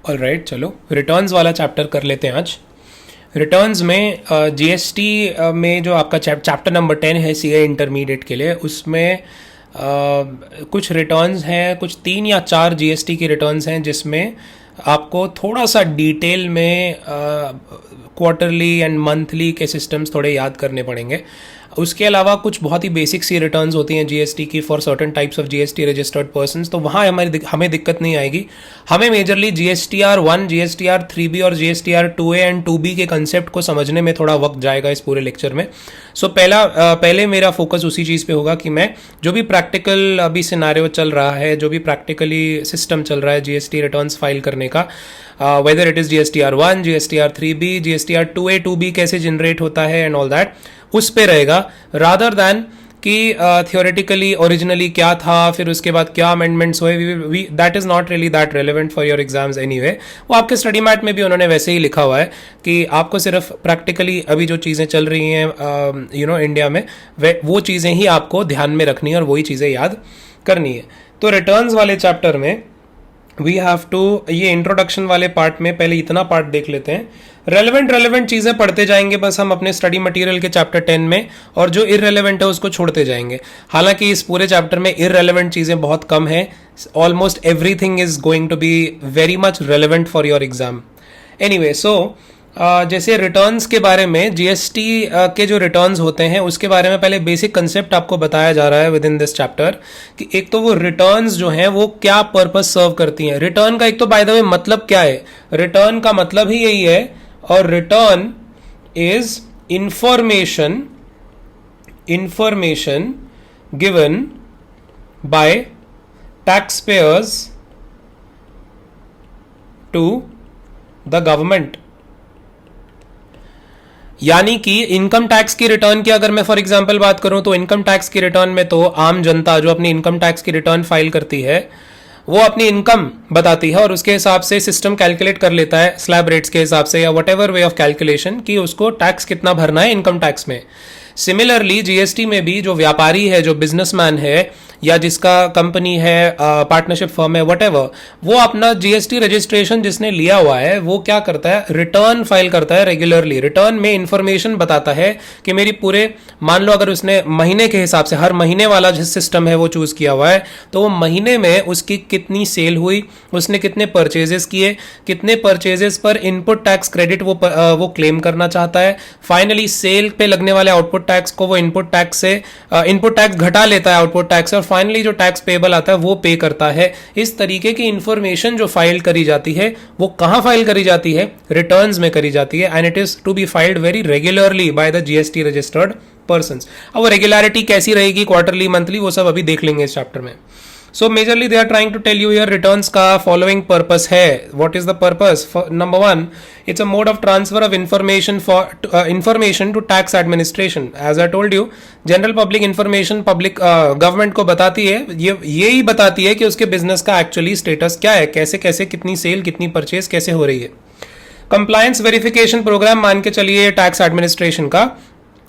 Alright, चलो returns वाला chapter कर लेते हैं आज। रिटर्न्स में जीएसटी में जो आपका चैप्टर नंबर 10 है सीए इंटरमीडिएट के लिए, उसमें कुछ रिटर्न्स हैं, कुछ 3 या 4 जीएसटी की रिटर्न्स हैं जिसमें आपको थोड़ा सा डिटेल में क्वार्टरली एंड मंथली के सिस्टम्स थोड़े याद करने पड़ेंगे। उसके अलावा कुछ बहुत ही बेसिक सी रिटर्न्स होती हैं जीएसटी की for certain types of GST registered persons, तो वहाँ हमें दिक्कत नहीं आएगी। हमें मेजरली जीएसटीआर 1, जीएसटीआर 3B और जीएसटीआर 2A एंड 2B के कंसेप्ट को समझने में थोड़ा वक्त जाएगा इस पूरे लेक्चर में। सो पहले मेरा फोकस उसी चीज़ पे होगा कि मैं जो भी प्रैक्टिकल अभी सिनारियो चल रहा है, जो भी प्रैक्टिकली सिस्टम चल रहा है जीएसटी रिटर्न्स फाइल करने का, whether it is GSTR 1, GSTR 3B, GSTR 2A 2B कैसे जनरेट होता है एंड ऑल दैट, उस पे रहेगा, रादर दैन कि थियोरेटिकली ओरिजिनली क्या था, फिर उसके बाद क्या अमेंडमेंट्स हुए। That is not really that relevant for your exams anyway. वो आपके स्टडी मैट में भी उन्होंने वैसे ही लिखा हुआ है कि आपको सिर्फ प्रैक्टिकली अभी जो चीज़ें चल रही हैं इंडिया में, वो चीज़ें ही आपको ध्यान में रखनी है और वही चीज़ें याद करनी है। तो रिटर्न्स वाले चैप्टर में वी हैव टू, ये इंट्रोडक्शन वाले पार्ट में पहले इतना पार्ट देख लेते हैं। रेलेवेंट चीज़ें पढ़ते जाएंगे बस हम अपने स्टडी मटेरियल के चैप्टर 10 में, और जो इररेलेवेंट है उसको छोड़ते जाएंगे। हालांकि इस पूरे चैप्टर में इररेलेवेंट चीज़ें बहुत कम है, almost everything is going to be very much relevant for your exam. Anyway, so जैसे रिटर्न्स के बारे में, जीएसटी के जो रिटर्न्स होते हैं उसके बारे में पहले बेसिक कंसेप्ट आपको बताया जा रहा है विद इन दिस चैप्टर कि एक तो वो रिटर्न्स जो हैं वो क्या पर्पस सर्व करती हैं। रिटर्न का एक तो बाय द वे मतलब क्या है, रिटर्न का मतलब ही यही है, और return is information given by tax payers to the government. यानी कि इनकम टैक्स की रिटर्न की अगर मैं फॉर एग्जांपल बात करूं तो इनकम टैक्स की रिटर्न में तो आम जनता जो अपनी इनकम टैक्स की रिटर्न फाइल करती है वो अपनी इनकम बताती है और उसके हिसाब से सिस्टम कैलकुलेट कर लेता है स्लैब रेट्स के हिसाब से या what ever way of calculation कि उसको टैक्स कितना भरना है इनकम टैक्स में। सिमिलरली जीएसटी में भी जो व्यापारी है, जो बिजनेसमैन है या जिसका कंपनी है, पार्टनरशिप फर्म है, वटेवर, वो अपना जीएसटी रजिस्ट्रेशन जिसने लिया हुआ है वो क्या करता है, रिटर्न फाइल करता है रेगुलरली। रिटर्न में इंफॉर्मेशन बताता है कि मेरी पूरे, मान लो अगर उसने महीने के हिसाब से हर महीने वाला जिस सिस्टम है वो चूज किया हुआ है, तो वो महीने में उसकी कितनी सेल हुई, उसने कितने परचेजेस किए, कितने परचेजेस पर इनपुट टैक्स क्रेडिट वो क्लेम करना चाहता है। फाइनली सेल पे लगने वाले आउटपुट टैक्स को वो इनपुट टैक्स घटा लेता है आउटपुट टैक्स, और फाइनली जो टैक्स पेबल आता है वो पे करता है। इस तरीके की इंफॉर्मेशन जो फाइल करी जाती है वो कहां फाइल करी जाती है, रिटर्न्स में करी जाती है, and it is to be filed very regularly by the GST registered persons. अब वो रेगुलरिटी कैसी रहेगी, क्वार्टरली, मंथली, वो सब अभी देख लेंगे इस चैप्टर में। So majorly they are trying to tell you here returns का following purpose है. What is the purpose? Number one, it's a mode of transfer of information to tax administration. As I told you, general public information public government को बताती है, ये ही बताती है कि उसके बिजनेस का एक्चुअली स्टेटस क्या है, कैसे कैसे कितनी सेल, कितनी परचेज कैसे हो रही है। कंप्लायंस वेरिफिकेशन प्रोग्राम मान के चलिए टैक्स एडमिनिस्ट्रेशन का,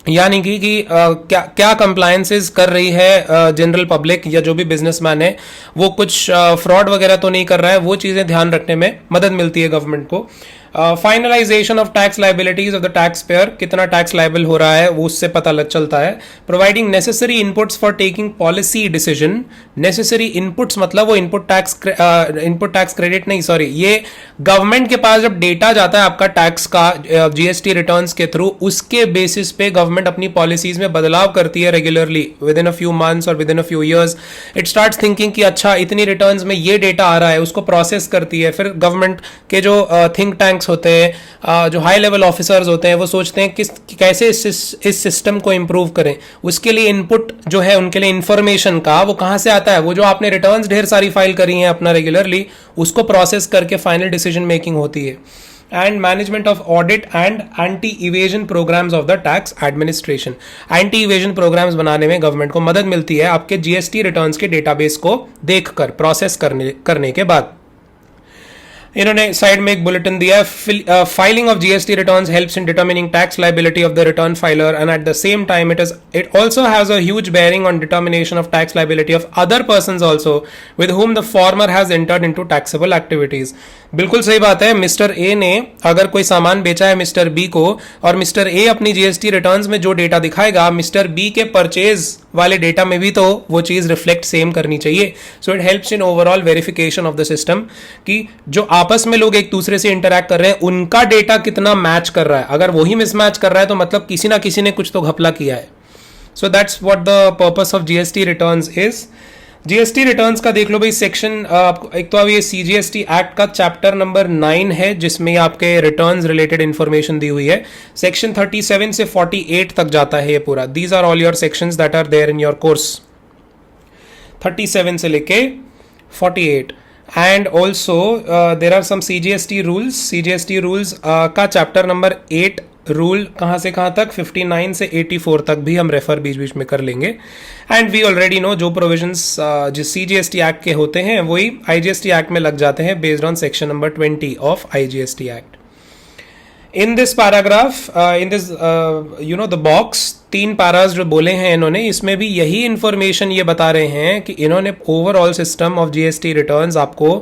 यानी कि क्या कंप्लायंसेस कर रही है जनरल पब्लिक या जो भी बिजनेसमैन है, वो कुछ फ्रॉड वगैरह तो नहीं कर रहा है, वो चीज़ें ध्यान रखने में मदद मिलती है गवर्नमेंट को। Finalisation of tax liabilities of the tax payer, कितना टैक्स लाइबल हो रहा है वो उससे पता लग चलता है। Providing necessary inputs for taking policy decision. Necessary inputs मतलब वो इनपुट टैक्स क्रेडिट नहीं, सॉरी, ये गवर्नमेंट के पास जब डेटा जाता है आपका टैक्स का जीएसटी रिटर्न्स के थ्रू, उसके बेसिस पे गवर्नमेंट अपनी पॉलिसीज में बदलाव करती है regularly with in a few months और with in a few years. It starts thinking कि अच्छा इतनी रिटर्न्स में ये डेटा आ रहा है, उसको प्रोसेस करती है। फिर गवर्नमेंट के जो थिंक टैंक्स होते हैं, जो हाई लेवल ऑफिसर्स होते हैं, वो सोचते हैं कैसे इस सिस्टम को इंप्रूव करें। उसके लिए इनपुट जो है उनके लिए इंफॉर्मेशन का, वो कहां से आता है, वो जो आपने रिटर्न्स ढेर सारी फाइल करी हैं अपना रेगुलरली, उसको प्रोसेस करके फाइनल डिसीजन मेकिंग होती है। And management of audit and anti evasion programmes of the tax administration. Anti evasion programmes बनाने में गवर्नमेंट को मदद मिलती है आपके जीएसटी रिटर्न्स के डेटाबेस को देखकर, प्रोसेस करने के बाद। इन्होंने साइड में एक बुलेटिन दिया है, filing of GST returns helps in determining tax liability of the return filer and at the same time it also has a huge bearing on determination of tax liability of other persons also with whom the former has entered into taxable activities. बिल्कुल सही बात है। Mister A ने अगर कोई सामान बेचा है मिस्टर बी को, और मिस्टर ए अपनी जीएसटी रिटर्न्स में जो डेटा दिखाएगा, मिस्टर बी के परचेज वाले डेटा में भी तो वो चीज रिफ्लेक्ट सेम करनी चाहिए। So it helps in overall verification of the system कि जो आपस में लोग एक दूसरे से इंटरैक्ट कर रहे हैं उनका डेटा कितना मैच कर रहा है। अगर वही मिसमैच कर रहा है तो मतलब किसी ना किसी ने कुछ तो घपला किया है। So that's what the purpose of GST returns is. GST returns का देख लो भाई सेक्शन, एक तो अब ये सीजीएसटी एक्ट का चैप्टर नंबर 9 है जिसमें आपके रिटर्न्स रिलेटेड इंफॉर्मेशन दी हुई है। सेक्शन 37 से 48 तक जाता है ये पूरा। These are all your sections that are there in your course, 37 से लेके 48। And also there are some CGST rules. CGST rules का चैप्टर नंबर 8 रूल कहाँ से कहाँ तक, 59 से 84 तक भी हम रेफर बीच बीच में कर लेंगे। एंड वी ऑलरेडी नो जो प्रोविजंस जिस सीजीएसटी एक्ट के होते हैं वही आईजीएसटी एक्ट में लग जाते हैं based on section number 20 of IGST act. In this paragraph, in this the box, 3 paras जो बोले हैं इन्होंने, इसमें भी यही इंफॉर्मेशन ये बता रहे हैं कि इन्होंने overall system of GST returns आपको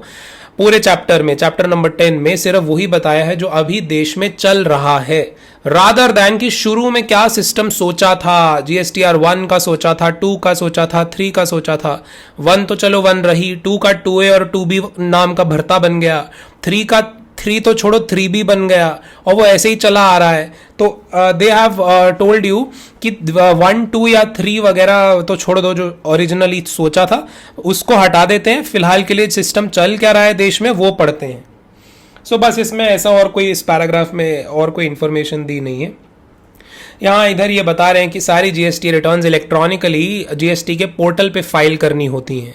पूरे चैप्टर में, चैप्टर नंबर 10 में सिर्फ वही बताया है जो अभी देश में चल रहा है, रादर दैन कि शुरू में क्या सिस्टम सोचा था। जीएसटीआर 1 का सोचा था, 2 का सोचा था, 3 का सोचा था। 1 तो चलो 1 रही, 2 का 2A और 2B नाम का भरता बन गया, 3 का 3 तो छोड़ो 3B बन गया, और वो ऐसे ही चला आ रहा है। तो दे हैव टोल्ड यू कि 1, 2 या 3 वगैरह तो छोड़ दो, जो ओरिजिनली सोचा था उसको हटा देते हैं। फिलहाल के लिए सिस्टम चल क्या रहा है देश में वो पढ़ते हैं। सो बस इसमें ऐसा और कोई इस पैराग्राफ में और कोई इंफॉर्मेशन दी नहीं है। यहाँ इधर ये बता रहे हैं कि सारी जीएसटी रिटर्न्स इलेक्ट्रॉनिकली जीएसटी के पोर्टल पे फाइल करनी होती हैं।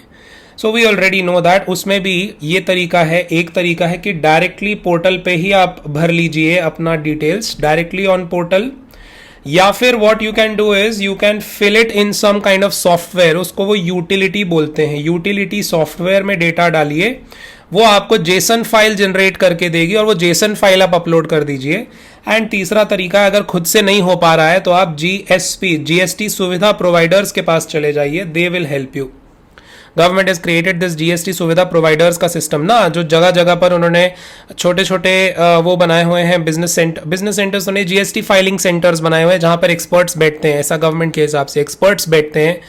So we already know that. उसमें भी ये तरीका है, एक तरीका है कि डायरेक्टली पोर्टल पे ही आप भर लीजिए अपना डिटेल्स डायरेक्टली ऑन पोर्टल, या फिर what you can do is you can fill it in some kind of software, उसको वो यूटिलिटी बोलते हैं। यूटिलिटी सॉफ्टवेयर में डेटा डालिए, वो आपको जेसन फाइल जनरेट करके देगी और वो जेसन फाइल आप अपलोड कर दीजिए। एंड तीसरा तरीका, अगर खुद से नहीं हो पा रहा है तो आप जीएसपी, जीएसटी सुविधा प्रोवाइडर्स के पास चले जाइए, they will help you. Government has created this GST सुविधा प्रोवाइडर्स का सिस्टम ना, जो जगह जगह पर उन्होंने छोटे छोटे वो बनाए हुए हैं बिजनेस सेंटर्स, उन्हें जीएसटी फाइलिंग सेंटर्स बनाए हुए हैं जहां पर एक्सपर्ट्स बैठते हैं। ऐसा गवर्नमेंट के हिसाब से एक्सपर्ट्स बैठते हैं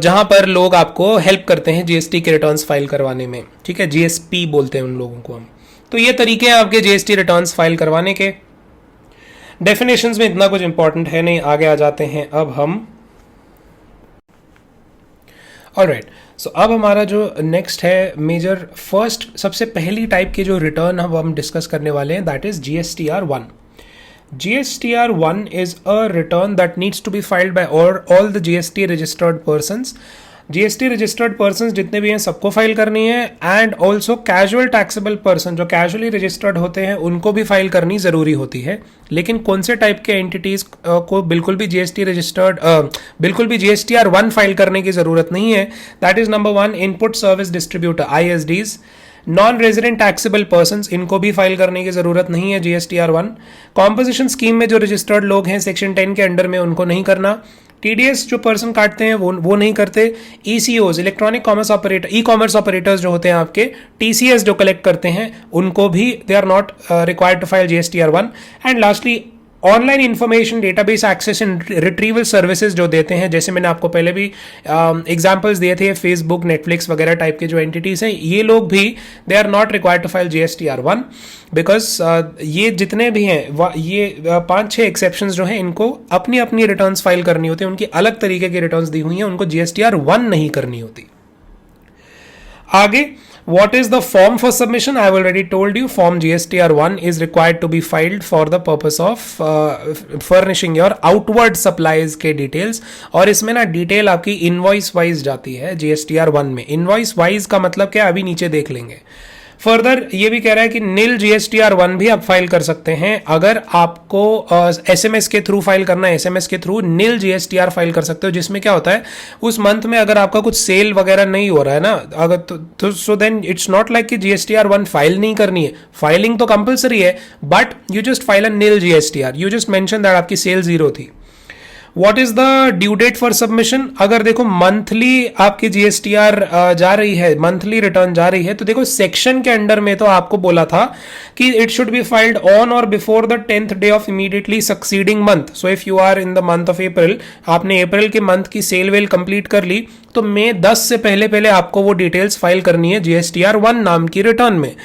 जहां पर लोग आपको हेल्प करते हैं जीएसटी के रिटर्न्स फाइल करवाने में। ठीक है, जीएसपी बोलते हैं उन लोगों को हम। तो ये तरीके हैं आपके जीएसटी रिटर्न्स फाइल करवाने के। डेफिनेशंस में इतना कुछ इंपॉर्टेंट है नहीं, आगे आ जाते हैं अब हम। ऑलराइट, सो अब हमारा जो नेक्स्ट है मेजर फर्स्ट, सबसे पहली टाइप की जो रिटर्न हम डिस्कस करने वाले हैं, that is GSTR 1. GSTR 1 is a return that needs to be filed by all the GST registered persons. GST registered persons जितने भी हैं सबको फाइल करनी है, and also casual taxable person जो कैजुअली रजिस्टर्ड होते हैं उनको भी फाइल करनी जरूरी होती है। लेकिन कौन से टाइप के एंटिटीज को बिल्कुल भी बिल्कुल भी GSTR 1 फाइल करने की जरूरत नहीं है, that is number 1 input service distributor ISDs, non resident taxable persons, इनको भी फाइल करने की जरूरत नहीं है GSTR 1। कॉम्पोजिशन स्कीम में जो रजिस्टर्ड लोग हैं सेक्शन 10 के अंडर में, उनको नहीं करना। TDS जो पर्सन काटते हैं वो नहीं करते। ECOs, electronic commerce operator, e commerce operators जो होते हैं आपके, TCS जो कलेक्ट करते हैं, उनको भी they are not required to file GSTR 1। And lastly online information database access and retrieval services जो देते हैं, जैसे मैंने आपको पहले भी एग्जांपल्स दिए थे, फेसबुक, नेटफ्लिक्स वगैरह टाइप के जो एंटिटीज हैं, ये लोग भी they are not required to file GSTR 1 because ये जितने भी हैं ये 5-6 एक्सेप्शंस जो हैं, इनको अपनी अपनी रिटर्न्स फाइल करनी होती है, उनकी अलग तरीके की रिटर्न्स दी हुई हैं, उनको GSTR 1 नहीं करनी होती। आगे, what is the form for submission? I have already told you, form GSTR 1 is required to be filed for the purpose of furnishing your outward supplies के details। और इसमें ना डिटेल आपकी इनवॉइस वाइज जाती है GSTR 1 में। Invoice wise का मतलब क्या, अभी नीचे देख लेंगे। फर्दर ये भी कह रहा है कि नील GSTR1 भी आप फाइल कर सकते हैं अगर आपको SMS के थ्रू फाइल करना है। SMS के थ्रू नील GSTR फाइल कर सकते हो, जिसमें क्या होता है उस मंथ में अगर आपका कुछ सेल वगैरह नहीं हो रहा है ना, अगर तो so then it's not like कि GSTR1 फाइल नहीं करनी है, फाइलिंग तो कंपलसरी है, but you just file a nil GSTR, you just mention that आपकी सेल 0 थी। What is the due date for submission? अगर देखो मंथली आपकी GSTR जा रही है, मंथली रिटर्न जा रही है, तो देखो सेक्शन के अंडर में तो आपको बोला था कि it should be filed on और before the 10th day of immediately succeeding month. So if you are in the month of April, आपने अप्रैल के मंथ की सेल वेल कंप्लीट कर ली, तो मई 10 से पहले पहले आपको वो डिटेल्स फाइल करनी है GSTR1 नाम की रिटर्न में।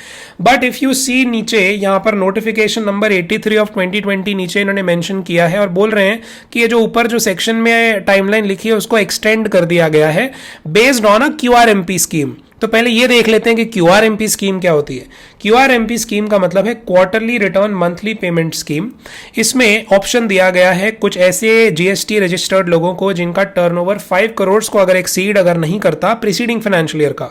बट इफ यू सी नीचे यहाँ पर नोटिफिकेशन नंबर 83 ऑफ 2020 नीचे इन्होंने मेंशन किया है और बोल रहे हैं कि ये जो ऊपर जो सेक्शन में टाइमलाइन लिखी है उसको एक्सटेंड कर दिया गया है based on a QRMP scheme. तो पहले ये देख लेते हैं कि QRMP स्कीम क्या होती है। QRMP स्कीम का मतलब है quarterly return monthly payment scheme. इसमें ऑप्शन दिया गया है कुछ ऐसे GST रजिस्टर्ड लोगों को जिनका टर्नओवर 5 करोड़ को अगर एक्सीड अगर नहीं करता प्रीसीडिंग फाइनेंशियल ईयर का,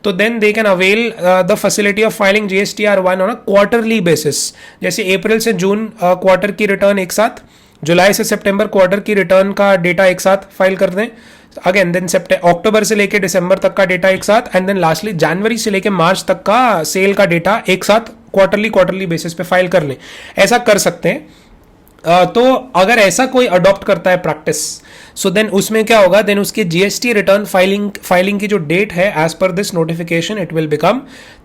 तो then they can avail the facility of filing GSTR1 on a quarterly basis. जैसे अप्रैल से जून क्वार्टर की रिटर्न एक साथ, जुलाई से सितंबर क्वार्टर की रिटर्न का डेटा एक साथ फाइल कर दें, अगेन देन अक्टूबर से लेके दिसंबर तक का डेटा एक साथ, एंड देन लास्टली जनवरी से लेके मार्च तक का सेल का डेटा एक साथ क्वार्टरली बेसिस पे फाइल कर लें। ऐसा कर सकते हैं। तो अगर ऐसा कोई अडॉप्ट करता है प्रैक्टिस, सो देन उसमें क्या होगा, देन उसकी GST रिटर्न फाइलिंग की जो डेट है as per this notification it will become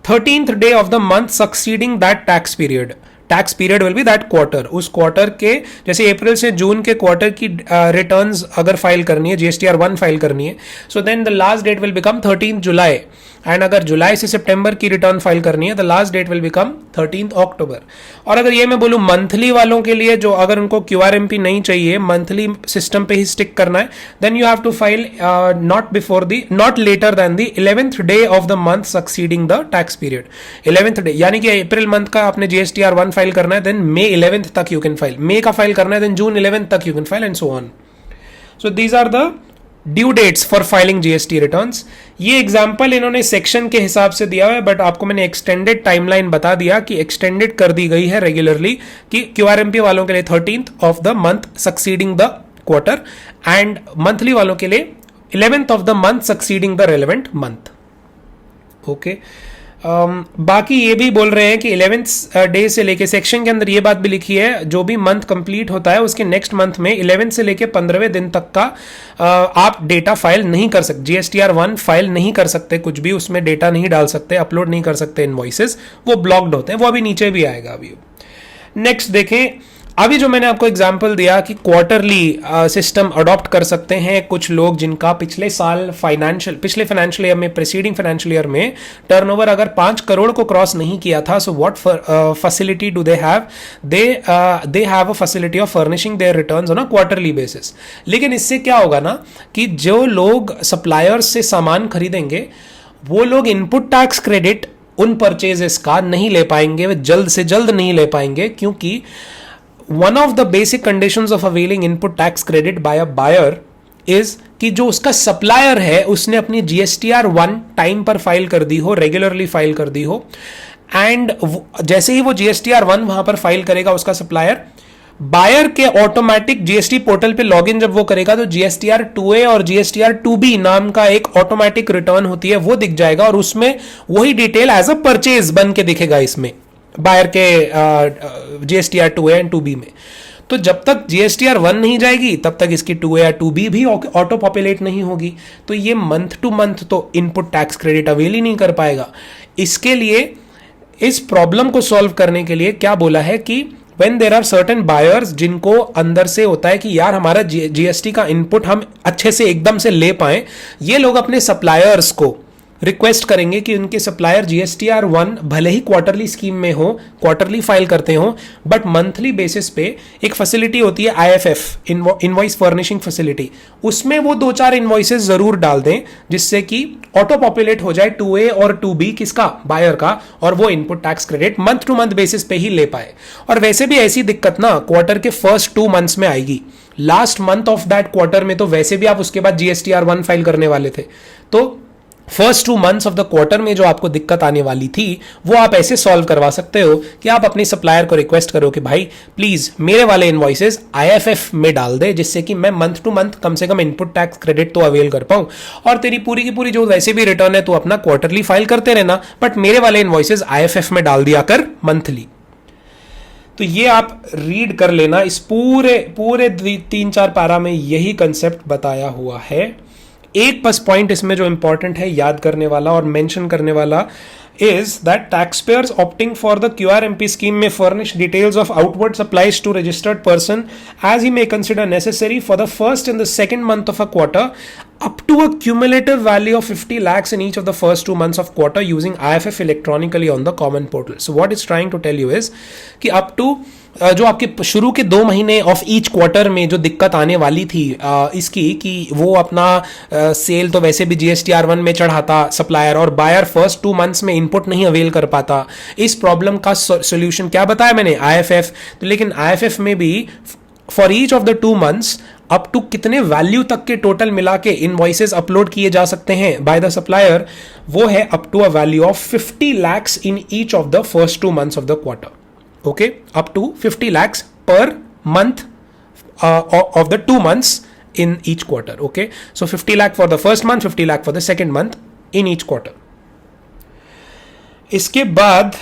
13th day of the month succeeding that tax period. Tax period will be that quarter. उस क्वार्टर के, जैसे अप्रैल से जून के क्वार्टर की रिटर्न्स अगर फाइल करनी है, GSTR1 फाइल करनी है, so then the last date will become 13th जुलाई। एंड अगर जुलाई से सितंबर की रिटर्न फाइल करनी है, the last date will become 13th अक्टूबर। और अगर ये मैं बोलूँ मंथली वालों के लिए, जो अगर उनको QRMP नहीं चाहिए, मंथली सिस्टम पे ही स्टिक करना है, then you have to file not later than the 11th day of the month succeeding the tax period. 11th day यानी कि अप्रैल मंथ का आपने GSTR1 फाइल करना है, देन मई 11th तक यू कैन फाइल, मई का फाइल करना है, देन जून 11th तक you can file, and so on. So these are the due dates for filing GST returns. ये एग्जांपल इन्होंने सेक्शन के हिसाब से दिया है, बट आपको मैंने एक्सटेंडेड टाइमलाइन बता दिया कि एक्सटेंडेड कर दी गई है रेगुलरली, कि QRMP वालों के लिए 13th of the month succeeding the quarter, and monthly वालों के लिए 11th of the month succeeding the relevant month. Okay, बाकी ये भी बोल रहे हैं कि 11th डे से लेके, सेक्शन के अंदर ये बात भी लिखी है, जो भी मंथ कंप्लीट होता है उसके नेक्स्ट मंथ में 11 से लेके 15वें दिन तक का आप डेटा फाइल नहीं कर सकते, GSTR1 फाइल नहीं कर सकते, कुछ भी उसमें डेटा नहीं डाल सकते, अपलोड नहीं कर सकते इनवॉइसेस, वो ब्लॉक्ड होते हैं। वो अभी नीचे भी आएगा। अभी नेक्स्ट देखें, अभी जो मैंने आपको एग्जांपल दिया कि क्वार्टरली सिस्टम अडॉप्ट कर सकते हैं कुछ लोग जिनका पिछले फाइनेंशियल ईयर में, प्रीसीडिंग फाइनेंशियल ईयर में टर्नओवर अगर 5 करोड़ को क्रॉस नहीं किया था, so what facility do they have? They have a facility of furnishing their returns on a quarterly basis. लेकिन इससे क्या होगा ना कि जो लोग सप्लायर्स से सामान खरीदेंगे, वो लोग इनपुट टैक्स क्रेडिट उन परचेजेस का नहीं ले पाएंगे, वे जल्द से जल्द नहीं ले पाएंगे, क्योंकि one of the basic conditions of availing input tax credit by a buyer is कि जो उसका सप्लायर है उसने अपनी GSTR1 टाइम पर फाइल कर दी हो, रेगुलरली फाइल कर दी हो, एंड जैसे ही वो GSTR1 वहां पर फाइल करेगा उसका सप्लायर, बायर के ऑटोमेटिक GST पोर्टल पे लॉगिन जब वो करेगा तो GSTR2A और GSTR2B नाम का एक ऑटोमेटिक रिटर्न होती है, वो दिख जाएगा और उसमें वही डिटेल एज अ परचेज बन के दिखेगा इसमें बायर के GSTR2A एंड 2B में। तो जब तक GSTR1 नहीं जाएगी तब तक इसकी 2A या 2B भी ऑटो पॉपुलेट नहीं होगी, तो ये मंथ टू मंथ तो इनपुट टैक्स क्रेडिट अवेल ही नहीं कर पाएगा। इसके लिए, इस प्रॉब्लम को सॉल्व करने के लिए क्या बोला है कि when there are certain buyers जिनको अंदर से होता है कि यार हमारा GST का इनपुट हम अच्छे से एकदम से ले पाए, ये लोग अपने सप्लायर्स को रिक्वेस्ट करेंगे कि उनके सप्लायर GSTR1 भले ही क्वार्टरली स्कीम में हो, क्वार्टरली फाइल करते हो, बट मंथली बेसिस पे एक फैसिलिटी होती है IFF, इनवॉइस फर्निशिंग फैसिलिटी, उसमें वो 2-4 इनवॉइसेस जरूर डाल दें जिससे कि ऑटो पॉपुलेट हो जाए 2A और 2B किसका, बायर का, और वो input tax credit month two month basis पे ही ले पाए। और वैसे भी ऐसी दिक्कत ना क्वार्टर के फर्स्ट 2 मंथ्स में आएगी, last month of that quarter में तो वैसे भी आप उसके बाद GSTR1 फाइल करने वाले थे, तो first 2 months of the quarter में जो आपको दिक्कत आने वाली थी वो आप ऐसे सॉल्व करवा सकते हो कि आप अपने सप्लायर को रिक्वेस्ट करो कि भाई प्लीज मेरे वाले इनवॉइसेस आईएफएफ में डाल दे, जिससे कि मैं मंथ टू मंथ कम से कम इनपुट टैक्स क्रेडिट तो अवेल कर पाऊं, और तेरी पूरी की पूरी जो वैसे भी रिटर्न है तो अपना क्वार्टरली फाइल करते रहना, बट मेरे वाले इनवॉइसेस आईएफएफ में डाल दिया कर मंथली। तो ये आप रीड कर लेना, इस पूरे पूरे 3-4 पैरा में यही कंसेप्ट बताया हुआ है। एक बस पॉइंट इसमें जो इंपॉर्टेंट है याद करने वाला और मेंशन करने वाला is that taxpayers opting for the QRMP scheme may furnish details of outward supplies to registered person as he may consider necessary for the first and the second month of a quarter up to a cumulative value of 50 lakhs in each of the first 2 months of quarter using IFF electronically on the common portal. So what it's trying to tell you is कि up to जो आपके शुरू के 2 महीने of each quarter में जो दिक्कत आने वाली थी इसकी कि वो अपना सेल तो वैसे भी GSTR1 में चढ़ाता सप्लायर और बायर फर्स्ट 2 मंथ्स में इनपुट नहीं अवेल कर पाता, इस प्रॉब्लम का सोल्यूशन क्या बताया मैंने, IFF। तो लेकिन IFF में भी for each of the 2 months up to कितने वैल्यू तक के टोटल मिला के इनवॉइसेस अपलोड किए जा सकते हैं बाय द सप्लायर, वो है up to a value of 50 lakhs in each of the first 2 months of the quarter. Okay, up to 50 lakhs per month of the 2 months in each quarter. Okay, so 50 lakh for the first month, 50 lakh for the second month in each quarter. इसके बाद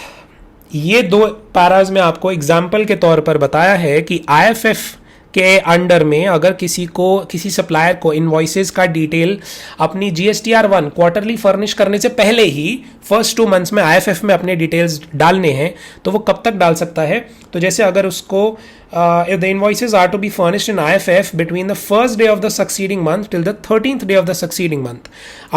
ये 2 paras में आपको example के तौर पर बताया है कि IFF के अंडर में अगर किसी सप्लायर को इनवॉइसेस का डिटेल अपनी GSTR1 क्वार्टरली फर्निश करने से पहले ही फर्स्ट 2 मंथ्स में IFF में अपने डिटेल्स डालने हैं तो वो कब तक डाल सकता है। तो जैसे अगर उसको if the invoices are to be furnished in IFF between the first day of the succeeding month till the 13th day of the succeeding month.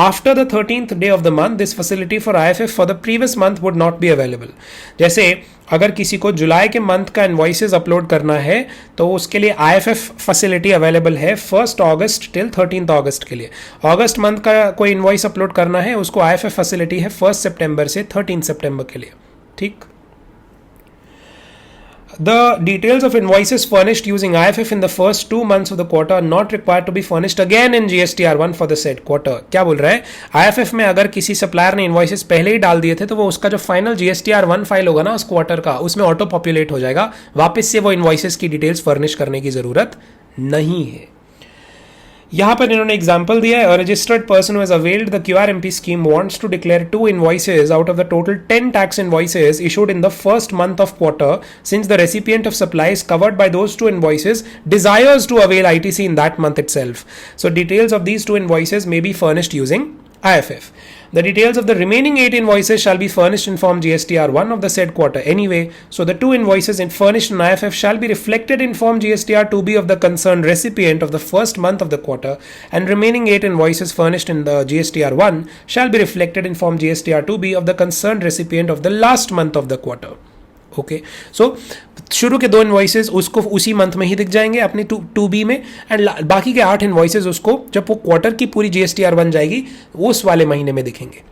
After the 13th day of the month, this facility for IFF for the previous month would not be available. जैसे अगर किसी को जुलाई के month का invoices upload करना है तो उसके लिए IFF फैसिलिटी अवेलेबल है 1 अगस्त टिल 13 अगस्त के लिए। अगस्त मंथ का कोई इनवॉइस अपलोड करना है उसको IFF फैसिलिटी है 1 सितंबर से 13 सितंबर के लिए। ठीक, The details of invoices furnished using IFF in the first 2 months of the quarter are not required to be furnished again in GSTR1 for the said quarter. क्या बोल रहा है, IFF में अगर किसी सप्लायर ने इनवॉइसेस पहले ही डाल दिए थे तो वो उसका जो फाइनल GSTR1 फाइल होगा ना उस क्वार्टर का, उसमें ऑटो पॉपुलेट हो जाएगा, वापस से वो इनवॉइसेस की डिटेल्स फर्निश करने की जरूरत नहीं है। यहां पर इन्होंने एग्जांपल दिया है, registered person who has availed the QRMP scheme wants to declare 2 invoices out of the total 10 tax invoices issued in the first month of quarter since the recipient of supplies covered by those 2 invoices desires to avail ITC in that month itself. So details of these 2 invoices may be furnished using IFF. The details of the remaining 8 invoices shall be furnished in Form GSTR1 of the said quarter anyway, so the 2 invoices furnished in IFF shall be reflected in Form GSTR2B of the concerned recipient of the first month of the quarter, and remaining 8 invoices furnished in the GSTR1 shall be reflected in Form GSTR2B of the concerned recipient of the last month of the quarter. Okay, so शुरू के 2 invoices उसको उसी month में ही दिख जाएंगे अपने 2B में, and बाकी के 8 इनवॉइसेस उसको जब वो क्वार्टर की पूरी GSTR बन जाएगी उस वाले महीने में दिखेंगे।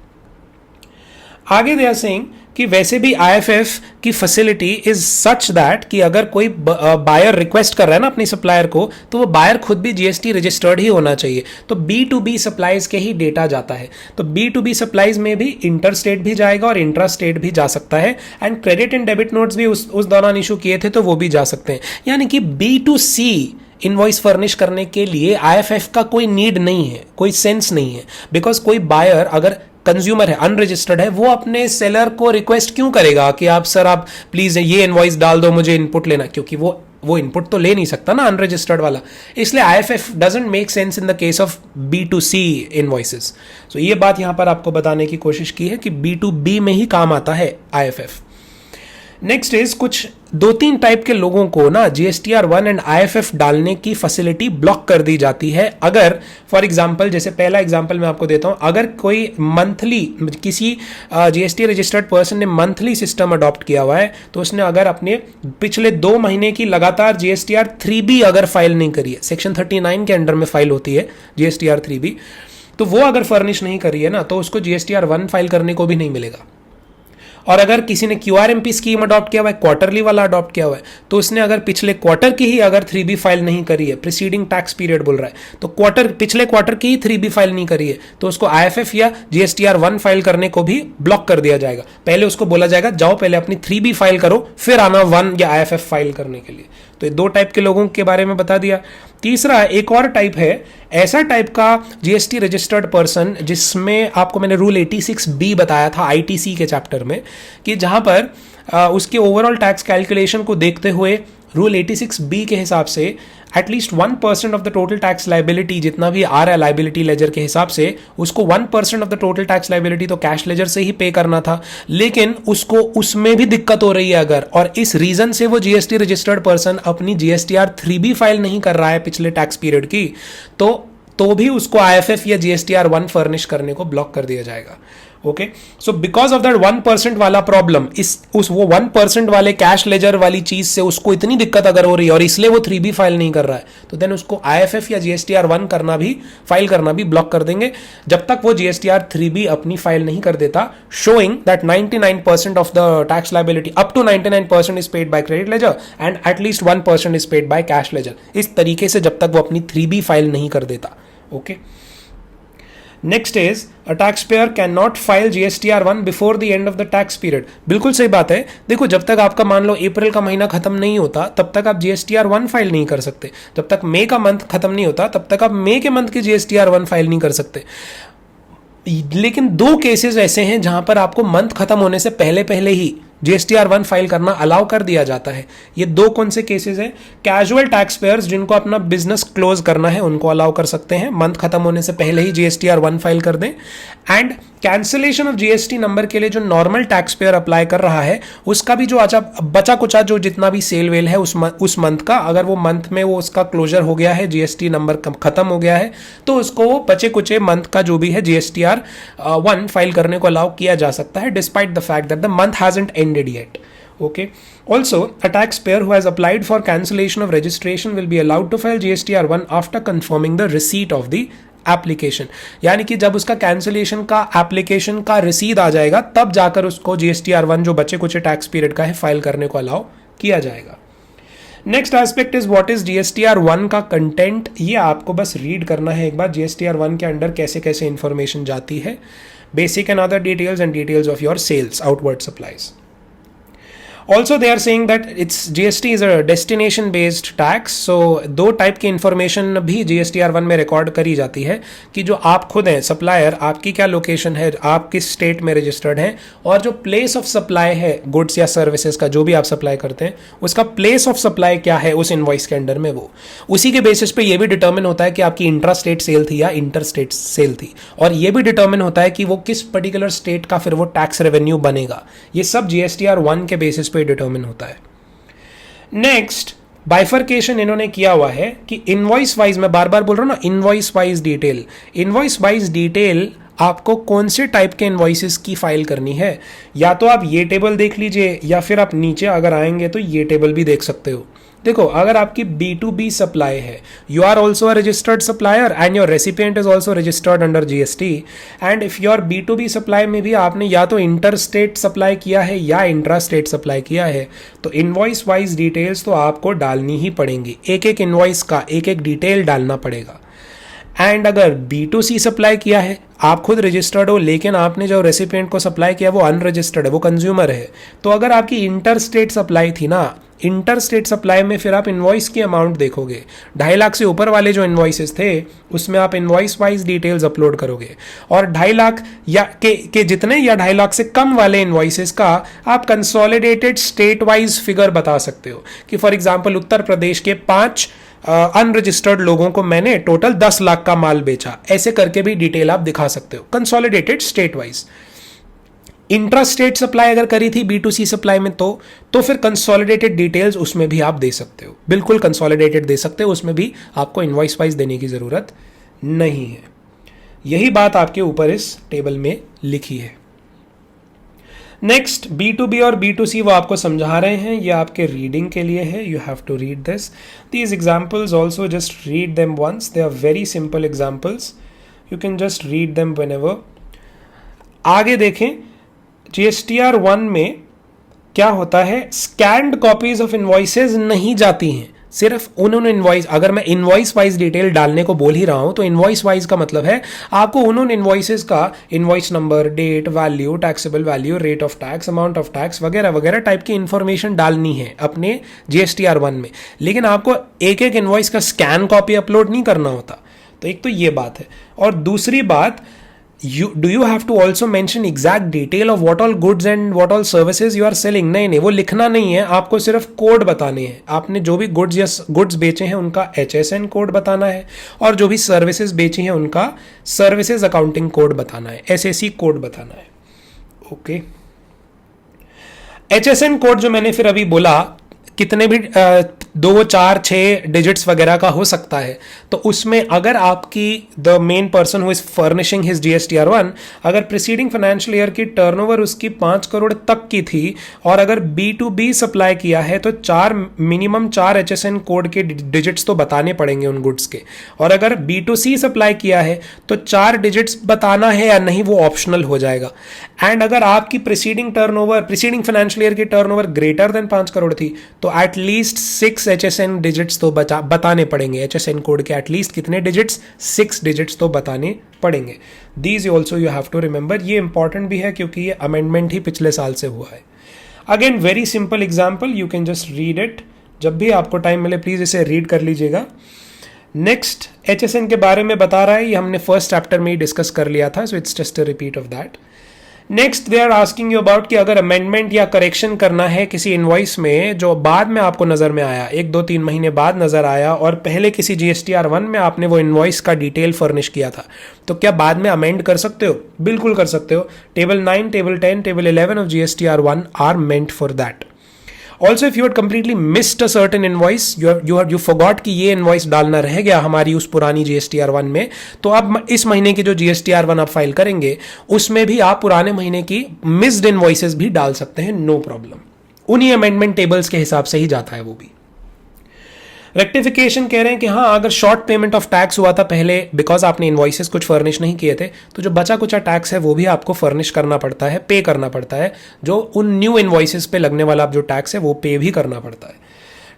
आगे दे आर सेइंग कि वैसे भी IFF की फैसिलिटी इज सच दैट कि अगर कोई बायर रिक्वेस्ट कर रहा है ना अपनी सप्लायर को तो वो बायर खुद भी GST रजिस्टर्ड ही होना चाहिए। तो B2B सप्लाईज के ही डेटा जाता है, तो B2B सप्लाईज में भी इंटर स्टेट भी जाएगा और इंट्रा स्टेट भी जा सकता है, and credit and debit notes भी उस दौरान इशू किए थे तो वो भी जा सकते हैं। यानी कि B2C इनवॉइस फर्निश करने के लिए IFF का कोई नीड नहीं है, कोई सेंस नहीं है, बिकॉज कोई बायर अगर कंज्यूमर है अनरजिस्टर्ड है वो अपने सेलर को रिक्वेस्ट क्यों करेगा कि आप सर आप प्लीज ये इनवॉइस डाल दो मुझे इनपुट लेना, क्योंकि वो इनपुट तो ले नहीं सकता ना अनरजिस्टर्ड वाला। इसलिए IFF doesn't make sense in the case of B2C invoices. So ये बात यहां पर आपको बताने की कोशिश की है कि B2B में ही काम आता है IFF। नेक्स्ट इज कुछ 2-3 टाइप के लोगों को ना GSTR1 एंड IFF डालने की फैसिलिटी ब्लॉक कर दी जाती है। अगर फॉर एग्जांपल, जैसे पहला एग्जांपल मैं आपको देता हूं, अगर कोई मंथली किसी GST रजिस्टर्ड पर्सन ने मंथली सिस्टम अडॉप्ट किया हुआ है तो उसने अगर अपने पिछले 2 महीने की लगातार GSTR 3B अगर फाइल नहीं करी है, सेक्शन 39 के अंडर में फाइल होती है GSTR 3B, तो वो अगर फर्निश नहीं करी है ना तो उसको GSTR1 फाइल करने को भी नहीं मिलेगा। और अगर किसी ने QRMP स्कीम अडॉप्ट किया हुआ है, क्वार्टरली वाला अडॉप्ट किया हुआ है, तो उसने अगर पिछले क्वार्टर की ही अगर 3B फाइल नहीं करी है, प्रीसीडिंग टैक्स पीरियड बोल रहा है, तो पिछले क्वार्टर की ही 3B फाइल नहीं करी है, तो उसको IFF या GSTR 1 फाइल करने को भी ब्लॉक कर दिया जाएगा। पहले उसको बोला जाएगा जाओ पहले अपनी 3B फाइल करो, फिर आना 1 या IFF फाइल करने के लिए। तो ये 2 टाइप के लोगों के बारे में बता दिया। तीसरा एक और टाइप है, ऐसा टाइप का GST रजिस्टर्ड पर्सन जिसमें आपको मैंने रूल 86B बताया था ITC के चैप्टर में, कि जहां पर उसके ओवरऑल टैक्स कैलकुलेशन को देखते हुए रूल 86B के हिसाब से at least 1% of the total tax liability, जितना भी आ रहा है लाइबिलिटी लेजर के हिसाब से, उसको 1% of the total tax liability तो कैश लेजर से ही पे करना था, लेकिन उसको उसमें भी दिक्कत हो रही है अगर, और इस रीजन से वो GST रजिस्टर्ड पर्सन अपनी GSTR 3B फाइल नहीं कर रहा है पिछले टैक्स पीरियड की, तो भी उसको IFF या GSTR 1 फर्निश करने को ब्लॉक कर दिया जाएगा। Okay, so because of that 1% वाला प्रॉब्लम, वो 1% वाले कैश लेजर वाली चीज से उसको इतनी दिक्कत अगर हो रही है और इसलिए वो 3B फाइल नहीं कर रहा है, तो देन उसको IFF या GSTR 1 फाइल करना भी ब्लॉक कर देंगे, जब तक वो GSTR 3B अपनी फाइल नहीं कर देता, showing that 99% of the tax liability up to 99% is paid by credit ledger and at least 1% is paid by cash ledger. इस तरीके से जब तक वो अपनी 3B फाइल नहीं कर देता। Okay, next is a tax payer can not file GSTR 1 before the end of the tax period. बिल्कुल सही बात है। देखो, जब तक आपका मान लो अप्रैल का महीना खत्म नहीं होता तब तक आप GSTR 1 फाइल नहीं कर सकते, जब तक मई का मंथ खत्म नहीं होता तब तक आप मई के मंथ की GSTR 1 फाइल नहीं कर सकते। लेकिन 2 केसेस ऐसे हैं जहां पर आपको मंथ खत्म होने से पहले ही GSTR 1 फाइल करना अलाउ कर दिया जाता है। ये 2 कौन से केसेस हैं? कैजुअल टैक्स पेयर्स जिनको अपना बिजनेस क्लोज करना है उनको अलाउ कर सकते हैं, मंथ खत्म होने से पहले ही GSTR 1 फाइल कर दें। And cancellation of GST number के लिए जो नॉर्मल टैक्स पेयर अप्लाई कर रहा है उसका भी जो बचा कुचा जो जितना भी सेल वेल है उस मंथ का, अगर वो मंथ में वो उसका क्लोजर हो गया है, GST नंबर खत्म हो गया है, तो उसको वो बचे कुचे मंथ का जो भी है GSTR 1 फाइल करने को अलाउ किया जा सकता है, despite the fact that the month hasn't ended yet. Okay. Also, a taxpayer who has applied for cancellation of registration will be allowed to file GSTR 1 after confirming the receipt of the application. यानी कि जब उसका cancellation का application का रिसीद आ जाएगा तब जाकर उसको GSTR 1 जो बचे कुछ टैक्स पीरियड का है फाइल करने को अलाउ किया जाएगा। Next aspect is what is GSTR 1 का कंटेंट। ये आपको बस रीड करना है एक बार, GSTR 1 के अंडर कैसे कैसे इंफॉर्मेशन जाती है, basic and other details and details of your sales outward supplies. Also they are saying that it's GST is a destination based tax, so 2 type की इंफॉर्मेशन भी GSTR 1 में रिकॉर्ड करी जाती है कि जो आप खुद हैं सप्लायर, आपकी क्या लोकेशन है, आप किस स्टेट में रजिस्टर्ड हैं, और जो प्लेस ऑफ सप्लाई है गुड्स या सर्विसेज का जो भी आप सप्लाई करते हैं उसका प्लेस ऑफ सप्लाई क्या है उस इनवॉइस के अंडर में, वो उसी के बेसिस पे ये भी डिटर्मिन होता है कि आपकी इंट्रा स्टेट सेल थी या इंटर स्टेट सेल थी, और ये भी डिटर्मिन होता है कि वो किस पर्टिकुलर स्टेट का फिर वो टैक्स रेवेन्यू बनेगा। ये सब GSTR 1 के बेसिस पे डिटर्मिन होता है। नेक्स्ट बाइफर्केशन इन्होंने किया हुआ है कि इनवॉइस वाइज, मैं बार बार बोल रहा हूं ना, इनवॉइस वाइज डिटेल आपको कौन से टाइप के इनवॉइसेस की फाइल करनी है। या तो आप ये टेबल देख लीजिए या फिर आप नीचे अगर आएंगे तो ये टेबल भी देख सकते हो। देखो, अगर आपकी B2B सप्लाई है, you are also a registered supplier and your recipient is also registered under GST, and if your B2B supply में भी आपने या तो इंटर स्टेट सप्लाई किया है या इंट्रा स्टेट सप्लाई किया है, तो इनवॉइस वाइज डिटेल्स तो आपको डालनी ही पड़ेंगी, एक एक इनवॉइस का एक एक डिटेल डालना पड़ेगा। एंड अगर B2C सप्लाई किया है, आप खुद रजिस्टर्ड हो लेकिन आपने जो रेसिपिएंट को सप्लाई किया वो अनरजिस्टर्ड है, वो कंज्यूमर है, तो अगर आपकी इंटर स्टेट सप्लाई थी ना, इंटर स्टेट सप्लाई में फिर आप इनवॉइस की अमाउंट देखोगे, 2.5 लाख से ऊपर वाले जो इनवॉइसेस थे उसमें आप इनवॉइस वाइज डिटेल्स अपलोड करोगे, और 2.5 लाख या के जितने या 2.5 लाख से कम वाले इनवॉइसेस का आप कंसोलिडेटेड स्टेट वाइज फिगर बता सकते हो कि फॉर एग्जांपल उत्तर प्रदेश के 5 अनरजिस्टर्ड लोगों को मैंने टोटल 10 लाख का माल बेचा, ऐसे करके भी डिटेल आप दिखा सकते हो consolidated state wise. Intra state supply अगर करी थी B2C सप्लाई में तो फिर कंसोलिडेटेड डिटेल्स उसमें भी आप दे सकते हो, बिल्कुल कंसोलिडेटेड दे सकते हो, उसमें भी आपको इनवॉइस वाइज देने की जरूरत नहीं है। यही बात आपके ऊपर इस टेबल में लिखी है। नेक्स्ट B2B और B2C वो आपको समझा रहे हैं, ये आपके रीडिंग के लिए है, you have to read this, these examples also just read them once, they are very simple examples, you can just read them whenever. आगे देखें, GSTR 1 में क्या होता है, स्कैन्ड कॉपीज ऑफ इनवॉइसेज नहीं जाती हैं, सिर्फ उन्होंने इनवॉइस, अगर मैं इनवॉइस वाइज डिटेल डालने को बोल ही रहा हूं तो इनवॉइस वाइज का मतलब है आपको उन्होंने इनवॉइसेस का invoice number, date, value, taxable value, rate of tax, amount of tax वगैरह वगैरह टाइप की इंफॉर्मेशन डालनी है अपने GSTR 1 में, लेकिन आपको एक एक इनवॉइस का स्कैन कॉपी अपलोड नहीं करना होता। तो एक तो ये बात है, और दूसरी बात, do you have to also mention exact detail of what all goods and what all services you are selling? नहीं, वो लिखना नहीं है, आपको सिर्फ कोड बताने हैं। आपने जो भी गुड्स या गुड्स बेचे हैं उनका HSN कोड बताना है, और जो भी सर्विसेज बेची हैं उनका सर्विसेज अकाउंटिंग कोड बताना है, SAC कोड बताना है। ओके, HSN कोड जो मैंने फिर अभी बोला कितने भी 2, 4, 6 डिजिट्स वगैरह का हो सकता है, तो उसमें अगर आपकी the main person who is furnishing his GSTR 1, अगर प्रीसीडिंग फाइनेंशियल ईयर की टर्नओवर उसकी 5 करोड़ तक की थी और अगर B2B सप्लाई किया है तो मिनिमम 4 HSN कोड के डिजिट्स तो बताने पड़ेंगे उन गुड्स के, और अगर B2C सप्लाई किया है तो 4 डिजिट्स बताना है या नहीं वो ऑप्शनल हो जाएगा। एंड अगर आपकी प्रीसीडिंग फाइनेंशियल ईयर की टर्नओवर ग्रेटर देन 5 करोड़ थी तो एटलीस्ट 6 HSN डिजिट्स तो बताने पड़ेंगे। HSN कोड के एटलीस्ट कितने डिजिट्स, 6 डिजिट्स तो बताने पड़ेंगे। These also you have to remember. ये इंपॉर्टेंट भी है क्योंकि ये अमेंडमेंट ही पिछले साल से हुआ है। Again very simple example, you can just read it, जब भी आपको टाइम मिले प्लीज इसे रीड कर लीजिएगा। नेक्स्ट HSN के बारे में बता रहा है, ये हमने फर्स्ट चैप्टर में ही डिस्कस कर लिया था, so it's just a repeat of that. Next they are asking you about कि अगर अमेंडमेंट या करेक्शन करना है किसी इनवॉइस में जो बाद में आपको नजर में आया, 1, 2, 3 महीने बाद नजर आया, और पहले किसी GSTR 1 में आपने वो इनवॉइस का डिटेल फर्निश किया था, तो क्या बाद में अमेंड कर सकते हो? बिल्कुल कर सकते हो। Table 9, table 10, table 11 of GSTR 1 are meant for that. Also, if you had completely missed a certain invoice, you forgot कि ये invoice डालना रह गया हमारी उस पुरानी GSTR 1 में, तो अब इस महीने की जो GSTR 1 आप फाइल करेंगे उसमें भी आप पुराने महीने की मिस्ड इनवॉइसेस भी डाल सकते हैं, नो प्रॉब्लम। उन्हीं अमेंडमेंट टेबल्स के हिसाब से ही जाता है वो भी। रेक्टिफिकेशन कह रहे हैं कि हाँ, अगर शॉर्ट पेमेंट ऑफ टैक्स हुआ था पहले बिकॉज आपने इनवॉइसेस कुछ फर्निश नहीं किए थे, तो जो बचा कुचा टैक्स है वो भी आपको फर्निश करना पड़ता है, पे करना पड़ता है। जो उन न्यू इनवॉइसेस पे लगने वाला जो टैक्स है वो पे भी करना पड़ता है।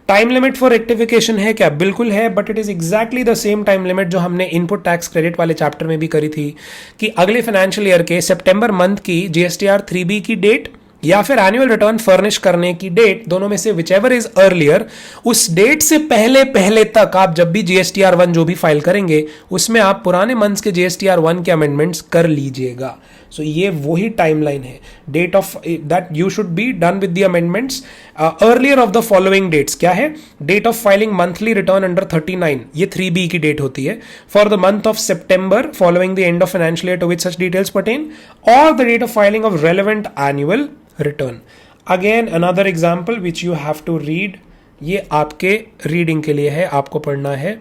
टाइम लिमिट फॉर रेक्टिफिकेशन है क्या? बिल्कुल है, but it is exactly the same time limit जो हमने इनपुट टैक्स क्रेडिट वाले चैप्टर में भी करी थी, कि अगले फाइनेंशियल ईयर के सितंबर मंथ की GSTR 3B की डेट या फिर एनुअल रिटर्न फर्निश करने की डेट, दोनों में से विचएवर इज अर्लियर, उस डेट से पहले पहले तक आप जब भी GSTR 1 जो भी फाइल करेंगे उसमें आप पुराने मंथ्स के GSTR 1 के अमेंडमेंट्स कर लीजिएगा। सो ये वही टाइमलाइन है, date of that you should be done with the amendments earlier of the following dates. क्या है? Date of filing monthly return under 39, ये 3B की डेट होती है, for the month of September following the end of financial year to which such details pertain, और the date of filing of relevant annual return. Again another example which you have to read, ये आपके reading के लिए है, आपको पढ़ना है।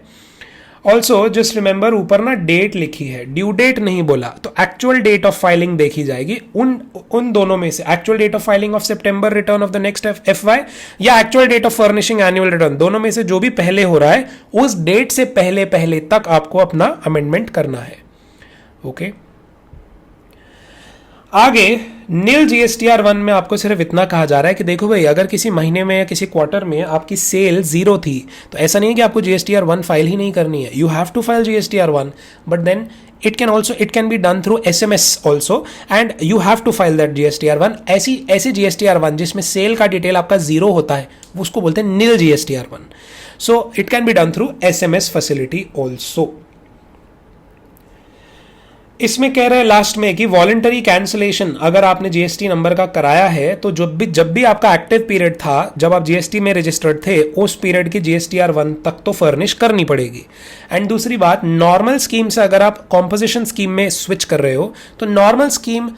Also just remember, ऊपर ना डेट लिखी है, ड्यू डेट नहीं बोला, तो एक्चुअल डेट ऑफ फाइलिंग देखी जाएगी उन दोनों में से, actual date of filing of सितंबर return of the next FY या actual date of furnishing annual return, दोनों में से जो भी पहले हो रहा है उस डेट से पहले पहले तक आपको अपना अमेंडमेंट करना है। ओके आगे नील GSTR 1 में आपको सिर्फ इतना कहा जा रहा है कि देखो भाई, अगर किसी महीने में या किसी क्वार्टर में आपकी सेल 0 थी तो ऐसा नहीं है कि आपको GSTR 1 फाइल ही नहीं करनी है, you have to file GSTR 1, but then it can be done through SMS also, and you have to file that GSTR 1। ऐसी GSTR 1 जिसमें सेल का डिटेल आपका 0 होता है उसको बोलते हैं नील GSTR 1। So it can be done through SMS facility also. इसमें कह रहे हैं लास्ट में कि वॉलंटरी कैंसिलेशन अगर आपने GST नंबर का कराया है तो जब भी आपका एक्टिव पीरियड था, जब आप GST में रजिस्टर्ड थे, उस पीरियड की GSTR 1 तक तो फर्निश करनी पड़ेगी। एंड दूसरी बात, नॉर्मल स्कीम से अगर आप कॉम्पोजिशन स्कीम में स्विच कर रहे हो तो नॉर्मल स्कीम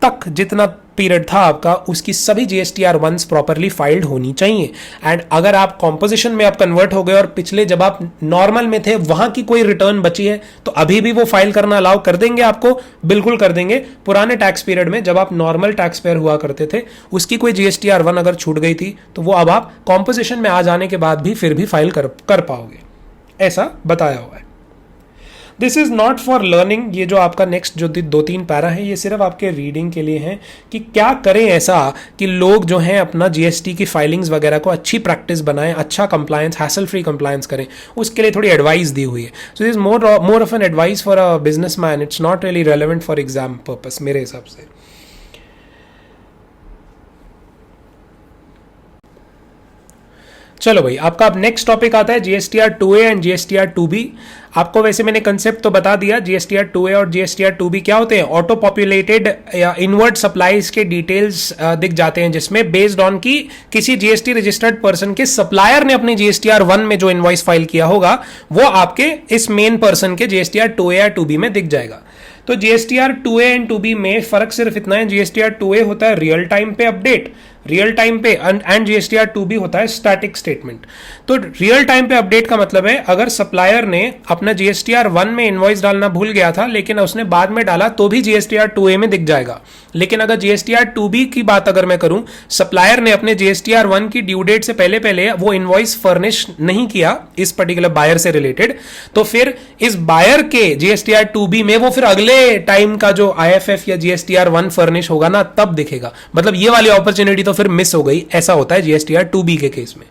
तक जितना पीरियड था आपका उसकी सभी GSTR 1s प्रॉपरली फाइल्ड होनी चाहिए। एंड अगर आप कॉम्पोजिशन में आप कन्वर्ट हो गए और पिछले जब आप नॉर्मल में थे वहां की कोई रिटर्न बची है तो अभी भी वो फाइल करना अलाउ कर देंगे आपको, बिल्कुल कर देंगे। पुराने टैक्स पीरियड में जब आप नॉर्मल टैक्स पेयर हुआ करते थे उसकी कोई GSTR 1 अगर छूट गई थी तो वो अब आप कॉम्पोजिशन में आ जाने के बाद भी फिर भी फाइल कर पाओगे, ऐसा बताया हुआ है। This is not for learning, ये जो आपका नेक्स्ट जो 2-3 पैरा है ये सिर्फ आपके रीडिंग के लिए है कि क्या करें ऐसा कि लोग जो हैं अपना जीएसटी की फाइलिंग्स वगैरह को अच्छी प्रैक्टिस बनाएं, अच्छा कंप्लायंस, हैसल फ्री कंप्लायंस करें, उसके लिए थोड़ी एडवाइस दी हुई है. So this more of an advice for a business man, it's not really relevant for exam purpose मेरे हिसाब से. चलो भाई, आपका अब नेक्स्ट टॉपिक आता है GSTR 2A and GSTR 2B. आपको वैसे मैंने कंसेप्ट तो बता दिया. जीएसटीआर 2A और जीएसटीआर 2B क्या होते हैं? ऑटो पॉपुलेटेड या इनवर्ड सप्लाईज के डिटेल्स दिख जाते हैं, जिसमें बेस्ड ऑन की किसी जीएसटी रजिस्टर्ड पर्सन के सप्लायर ने अपने जीएसटीआर 1 में जो इनवॉइस फाइल किया होगा वो आपके इस मेन पर्सन के जीएसटीआर 2A या 2B में दिख जाएगा. तो जीएसटीआर 2A एंड 2B में फर्क सिर्फ इतना है, जीएसटीआर 2A होता है रियल टाइम पे अपडेट, रियल टाइम पे, एंड जीएसटीआर 2B होता है स्टैटिक स्टेटमेंट. तो रियल टाइम पे अपडेट का मतलब है अगर सप्लायर ने अपना जीएसटीआर 1 में इनवॉइस डालना भूल गया था लेकिन उसने बाद में डाला तो भी जीएसटीआर 2A में दिख जाएगा. लेकिन अगर जीएसटीआर 2B की बात अगर मैं करूं, सप्लायर ने अपने जीएसटीआर 1 की ड्यू डेट से पहले पहले वो इनवॉइस फर्निश नहीं किया इस पर्टिकुलर बायर से रिलेटेड, तो फिर इस बायर के जीएसटीआर 2B में वो फिर अगले टाइम का जो आईएफएफ या जीएसटीआर 1 फर्निश होगा ना तब दिखेगा. मतलब ये वाली अपॉर्चुनिटी तो फिर मिस हो गई. ऐसा होता है जीएसटीआर 2B के केस में.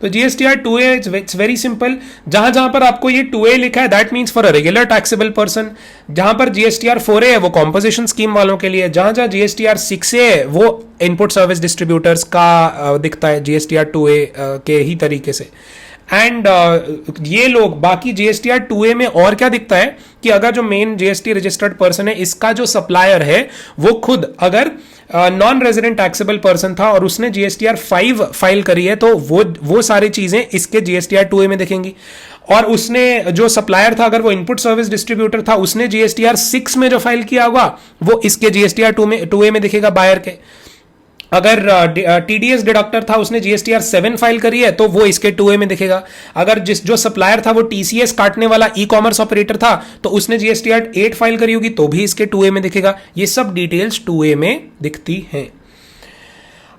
तो GSTR 2A it's very simple. जहां जहां पर आपको ये 2A लिखा है that means for a regular taxable person. जहां पर जीएसटीआर 4A है वो कॉम्पोजिशन स्कीम वालों के लिए. जहां जहां जीएसटीआर 6A है वो इनपुट सर्विस डिस्ट्रीब्यूटर्स का दिखता है जीएसटीआर 2A के ही तरीके से. एंड ये लोग बाकी जीएसटीआर 2A में और क्या दिखता है कि अगर जो मेन जीएसटी रजिस्टर्ड पर्सन है इसका जो सप्लायर है वो खुद अगर नॉन रेजिडेंट टैक्सेबल पर्सन था और उसने जीएसटीआर 5 फाइल करी है तो वो सारी चीजें इसके जीएसटीआर 2A में दिखेंगी. और उसने जो सप्लायर था अगर वो इनपुट सर्विस डिस्ट्रीब्यूटर था उसने जीएसटीआर 6 में जो फाइल किया होगा वो इसके जीएसटीआर 2A में दिखेगा बायर के. अगर टीडीएस डिडक्टर था उसने जीएसटीआर 7 फाइल करी है तो वो इसके 2A में दिखेगा. अगर जो सप्लायर था वो टीसीएस काटने वाला ई कॉमर्स ऑपरेटर था तो उसने जीएसटीआर 8 फाइल करी होगी तो भी इसके 2A में दिखेगा. ये सब डिटेल्स 2A में दिखती हैं.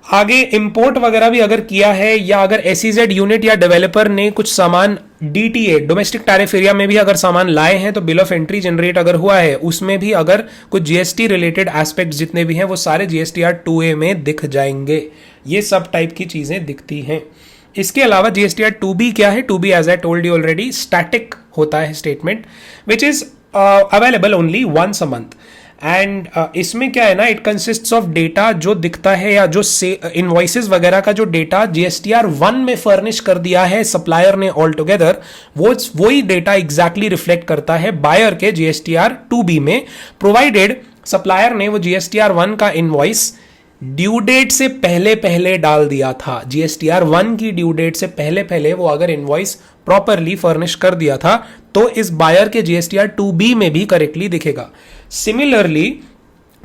आगे इंपोर्ट वगैरह भी अगर किया है या अगर एसईजेड यूनिट या डेवलपर ने कुछ सामान डीटीए डोमेस्टिक टैरिफ एरिया में भी अगर सामान लाए हैं तो बिल ऑफ एंट्री जनरेट अगर हुआ है उसमें भी अगर कुछ जीएसटी रिलेटेड एस्पेक्ट जितने भी हैं वो सारे जीएसटीआर 2A में दिख जाएंगे. ये सब टाइप की चीजें दिखती हैं. इसके अलावा जीएसटीआर 2B क्या है? 2B as I told you already static होता है statement which is available only once a month. And इसमें क्या है ना, इट कंसिस्ट्स ऑफ डेटा जो दिखता है या जो इनवॉइसेस वगैरह का जो डेटा जीएसटीआर 1 में फर्निश कर दिया है सप्लायर ने ऑल टुगेदर वही डेटा एग्जैक्टली रिफ्लेक्ट करता है बायर के जीएसटीआर 2B में, प्रोवाइडेड सप्लायर ने वो जीएसटीआर 1 का इनवॉइस ड्यू डेट से पहले पहले डाल दिया था. जीएसटीआर 1 की ड्यू डेट से पहले पहले वो अगर इनवॉइस प्रॉपरली फर्निश कर दिया था तो इस बायर के जीएसटीआर 2B में भी करेक्टली दिखेगा. सिमिलरली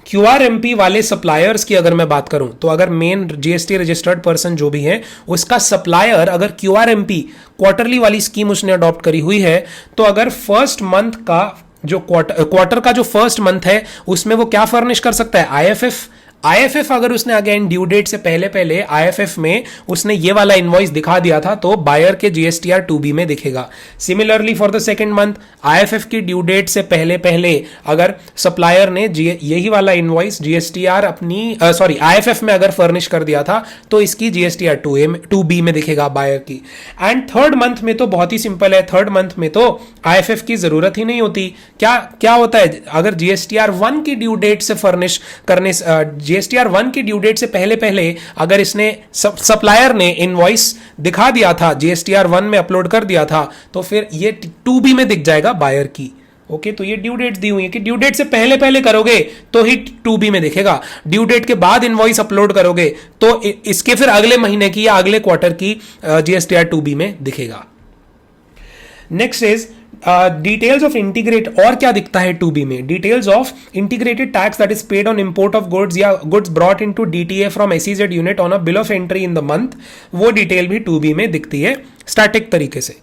क्यूआरएमपी वाले सप्लायर्स की अगर मैं बात करूं तो अगर मेन जीएसटी रजिस्टर्ड पर्सन जो भी है उसका सप्लायर अगर क्यूआरएमपी क्वार्टरली वाली स्कीम उसने अडॉप्ट करी हुई है तो अगर फर्स्ट मंथ का जो क्वार्टर का जो फर्स्ट मंथ है उसमें वो क्या फर्निश कर सकता है? आईएफएफ अगर उसने अगेन ड्यू डेट से पहले पहले आईएफएफ में उसने ये वाला इनवॉइस दिखा दिया था तो बायर के जीएसटीआर 2B में दिखेगा. Similarly for the second month IFF की ड्यू डेट से पहले पहले अगर सप्लायर ने यही वाला इनवॉइस जीएसटीआर अपनी आईएफएफ में अगर फर्निश कर दिया था तो इसकी जीएसटीआर 2B में दिखेगा बायर की. एंड थर्ड मंथ में तो बहुत ही सिंपल है, थर्ड मंथ में तो आईएफएफ की जरूरत ही नहीं होती. क्या होता है अगर जीएसटीआर 1 की ड्यू डेट से फर्निश करने जीएसटीआर 1 की ड्यू डेट से पहले पहले अगर इसने सप्लायर ने इनवॉइस दिखा दिया था जीएसटीआर 1 में अपलोड कर दिया था तो फिर ये 2B में दिख जाएगा बायर की. ओके, तो ये ड्यू डेट दी हुई है कि ड्यू डेट से पहले पहले करोगे तो ही 2B में दिखेगा. ड्यू डेट के बाद इनवॉइस अपलोड करोगे तो इसके फिर अगले महीने की या अगले क्वार्टर की जीएसटीआर 2B में दिखेगा. Next is details of integrate. और क्या दिखता है 2B में? Details of integrated tax that is paid on import of goods या goods brought into DTA from SEZ unit on a bill of entry in the month. वो detail भी 2B में दिखती है स्टैटिक तरीके से.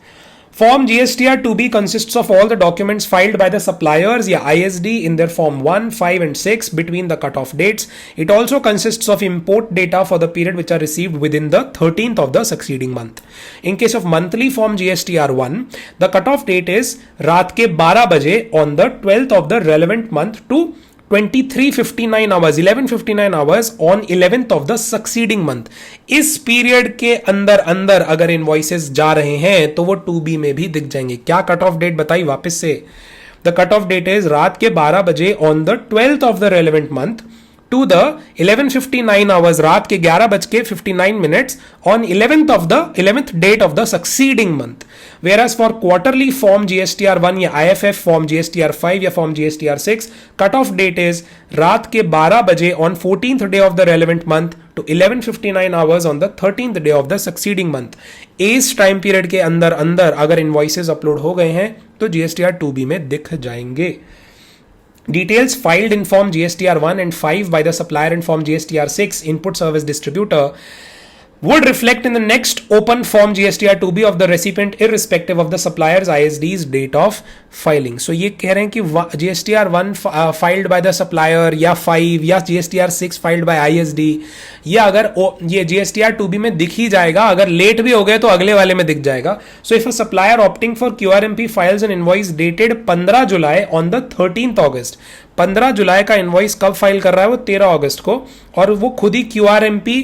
Form GSTR 2B consists of all the documents filed by the suppliers या ISD in their Form 1, 5 and 6 between the cutoff dates. It also consists of import data for the period which are received within the 13th of the succeeding month. In case of monthly Form GSTR 1, the cutoff date is रात के 12 बजे on the 12th of the relevant month to 23:59 hours 11:59 hours on 11th of the succeeding month. इस period के अंदर अंदर अगर invoices जा रहे हैं तो वो 2B में भी दिख जाएंगे. क्या कट ऑफ डेट बताई वापस से? The cut off date is रात के 12 बजे on the 12th of the relevant month to the 11:59 hours रात के 11:59 on 11th date of the succeeding month. Whereas for quarterly form GSTR 1 या IFF form GSTR 5 या form GSTR 6 cut off date is रात के 12 बजे on 14th day of the relevant month to 11:59 hours on the 13th day of the succeeding month. इस time period के अंदर अंदर अगर इनवॉइसेस अपलोड हो गए हैं तो GSTR 2B में दिख जाएंगे. Details filed in Form GSTR 1 and 5 by the supplier in Form GSTR 6 input service distributor would reflect in the next open Form GSTR 2B of the recipient irrespective of the supplier's ISD's date of filing. So ये कह रहे हैं कि GSTR 1 filed by the supplier या 5 या GSTR 6 filed by ISD या अगर ये GSTR 2B में दिख ही जाएगा, अगर लेट भी हो गए तो अगले वाले में दिख जाएगा. So if a supplier opting for QRMP files an invoice dated 15 July on the 13th August, 15 जुलाई का इनवॉइस कब फाइल कर रहा है? वो 13 अगस्त को, और वो खुद ही QRMP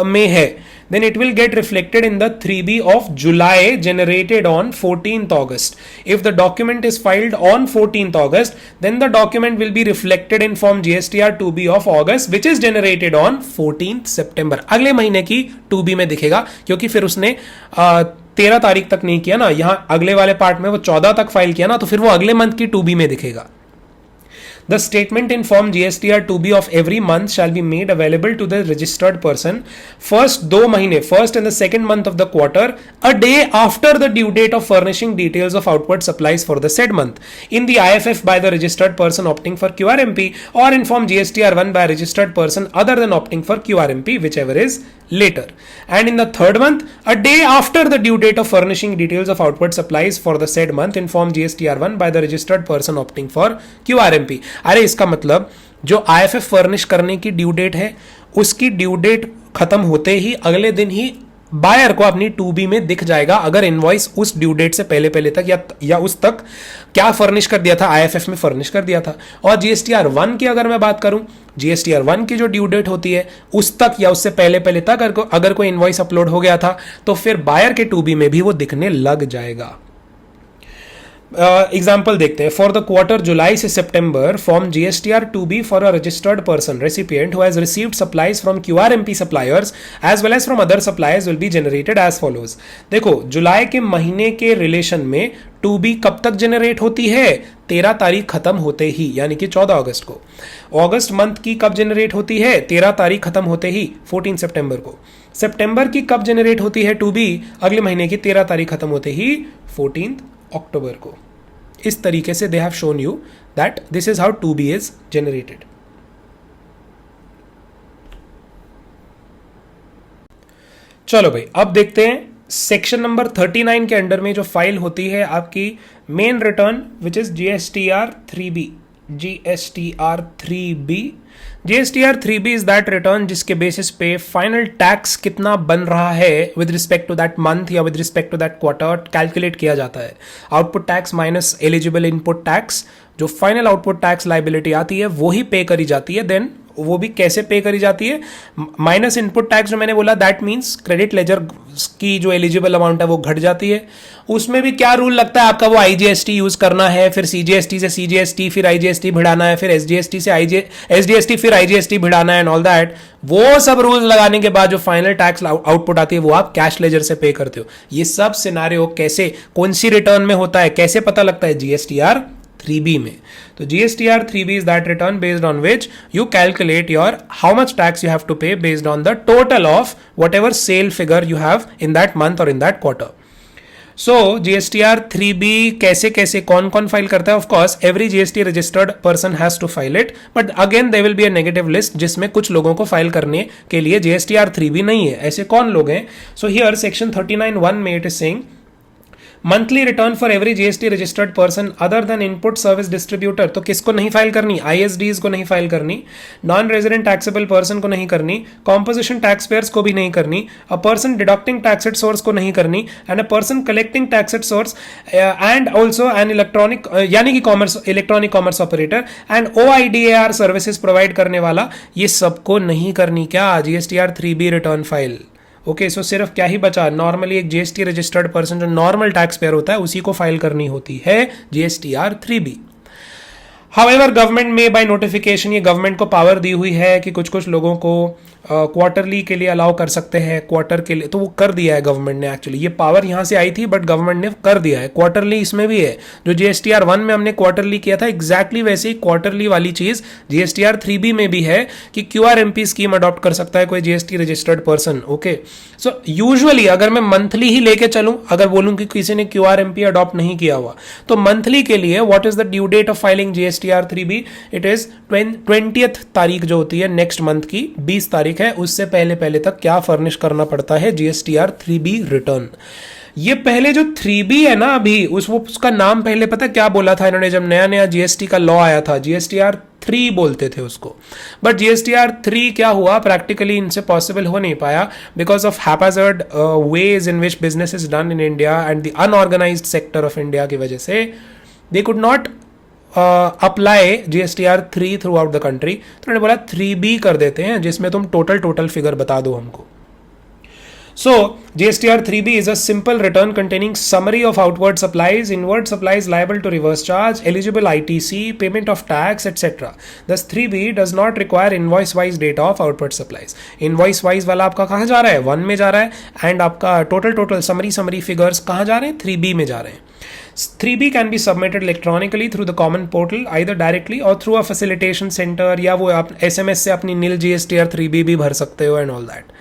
में है, then it will get reflected in the 3B of July generated on 14th August. If the document is filed on 14th August, then the document will be reflected in Form GSTR 2B of August which is generated on 14th September. अगले महीने की 2B में दिखेगा, क्योंकि फिर उसने 13 तारीख तक नहीं किया ना, यहां अगले वाले पार्ट में वो 14 तक फाइल किया ना, तो फिर वो अगले मंथ की 2B में दिखेगा. The statement in Form GSTR 2B of every month shall be made available to the registered person first 2 महीने, first and the second month of the quarter, a day after the due date of furnishing details of outward supplies for the said month, in the IFF by the registered person opting for QRMP, or in Form GSTR 1 by a registered person other than opting for QRMP, whichever is later. And in the third month, a day after the due date of furnishing details of outward supplies for the said month, in Form GSTR 1 by the registered person opting for QRMP. अरे इसका मतलब जो IFF furnish करने की due date है, उसकी due date खत्म होते ही अगले दिन ही बायर को अपनी 2B में दिख जाएगा, अगर इनवॉइस उस ड्यू डेट से पहले तक या उस तक क्या फर्निश कर दिया था, IFF में फर्निश कर दिया था. और GSTR 1 की अगर मैं बात करूं, GSTR 1 की जो ड्यू डेट होती है उस तक या उससे पहले तक अगर कोई इनवॉइस अपलोड हो गया था तो फिर बायर के 2B में भी वो दिखने लग जाएगा. एग्जाम्पल देखते हैं. फॉर द क्वार्टर जुलाई से सितंबर, form GSTR 2B for a registered person recipient who has received supplies from QRMP suppliers as well as from other suppliers will be generated as follows. देखो, जुलाई के महीने के रिलेशन में 2B कब तक जनरेट होती है? 13 तारीख खत्म होते ही, यानी कि 14 अगस्त को. अगस्त मंथ की कब जनरेट होती है? 13 तारीख खत्म होते ही, 14 सितंबर को. सितंबर की कब जनरेट होती है 2B? अगले महीने की 13 तारीख खत्म होते ही, 14 अक्टूबर को. इस तरीके से they have shown you that this is how 2B is generated. चलो भाई, अब देखते हैं सेक्शन नंबर 39 के अंडर में जो फाइल होती है आपकी main return which is GSTR 3B. GSTR 3B. GSTR 3B is that return जिसके बेसिस पे फाइनल टैक्स कितना बन रहा है with respect to that month या with respect to that quarter calculate किया जाता है. Output tax minus eligible input tax, जो फाइनल आउटपुट टैक्स लाइबिलिटी आती है वो ही पे करी जाती है. देन वो भी कैसे पे करी जाती है? माइनस इनपुट टैक्स जो मैंने बोला, दैट मीन्स क्रेडिट लेजर की जो एलिजिबल अमाउंट है वो घट जाती है. उसमें भी क्या रूल लगता है आपका? वो IGST यूज करना है, फिर CGST से CGST, फिर IGST भिड़ाना है, फिर SGST से SGST फिर IGST भिड़ाना है एंड ऑल दैट. वो सब रूल्स लगाने के बाद जो फाइनल टैक्स आउटपुट आती है वो आप कैश लेजर से पे करते हो. ये सब सिनारियो कैसे, कौन सी रिटर्न में होता है, कैसे पता लगता है? GSTR 3B में. तो GSTR 3B is that return based on which you calculate your how much tax you have to pay based on the total of whatever sale figure you have in that month or in that quarter. So GSTR 3B कैसे कौन file करता है? Of course every GST registered person has to file it, but again there will be a negative list जिसमें कुछ लोगों को file करने के लिए GSTR 3B नहीं है. ऐसे कौन लोग हैं? So here section 39(1) में it is saying monthly return for every GST registered person other than input service distributor, तो किसको नहीं फाइल करनी? आईएसडीज को नहीं फाइल करनी, नॉन रेजिडेंट टैक्सेबल पर्सन को नहीं करनी, कॉम्पोजिशन टैक्स पेयर्स को भी नहीं करनी, a person deducting tax at source को नहीं करनी, and a person collecting tax at source, and also an electronic यानी कि commerce electronic commerce operator and OIDAR services provide करने वाला, ये सबको नहीं करनी क्या GSTR 3B return file. Okay, so सिर्फ क्या ही बचा? नॉर्मली एक जीएसटी रजिस्टर्ड पर्सन जो नॉर्मल टैक्स पेयर होता है उसी को फाइल करनी होती है GSTR 3B। हाउएवर गवर्नमेंट में बाय नोटिफिकेशन, ये गवर्नमेंट को पावर दी हुई है कि कुछ कुछ लोगों को क्वार्टरली के लिए अलाउ कर सकते हैं, क्वार्टर के लिए, तो वो कर दिया है गवर्नमेंट ने। एक्चुअली ये पावर यहाँ से आई थी बट गवर्नमेंट ने कर दिया है। क्वार्टरली इसमें भी है, जो GSTR 1 में हमने क्वार्टरली किया था एग्जैक्टली वैसे ही क्वार्टरली वाली चीज GSTR 3B में भी है कि QRMP स्कीम अडॉप्ट कर सकता है कोई GST registered person. Okay, so usually अगर मैं मंथली ही लेके चलूं, अगर बोलूं कि किसी ने QRMP अडॉप्ट नहीं किया हुआ, तो मंथली के लिए what is the due date of filing GSTR 3B? It is 20th तारीख जो होती है नेक्स्ट मंथ की, 20 तारीख है, उससे पहले पहले तक क्या फर्निश करना पड़ता है? GSTR 3B return. ये पहले जो 3B है ना, अभी उसका नाम पहले पता क्या बोला था इन्होंने? जब नया नया GST का लॉ आया था GSTR 3 बोलते थे उसको, बट GSTR 3 क्या हुआ, प्रैक्टिकली इनसे पॉसिबल हो नहीं पाया because of haphazard ways in which business is done in India and the unorganized sector of India की वजह से they could not apply GSTR 3 throughout the country. तो उन्होंने बोला 3B कर देते हैं जिसमें तुम टोटल फिगर बता दो हमको। So, GSTR 3B is a simple return containing summary of outward supplies, inward supplies liable to reverse charge, eligible ITC, payment of tax, etc. Thus, 3B does not require invoice-wise data of outward supplies. Invoice-wise वाला आपका कहाँ जा रहा है? 1 में जा रहा है, and आपका total summary figures कहाँ जा रहे हैं? 3B में जा रहे हैं। 3B can be submitted electronically through the common portal either directly or through a facilitation center, या वो आप SMS से अपनी nil GSTR 3B भी भर सकते हो and all that।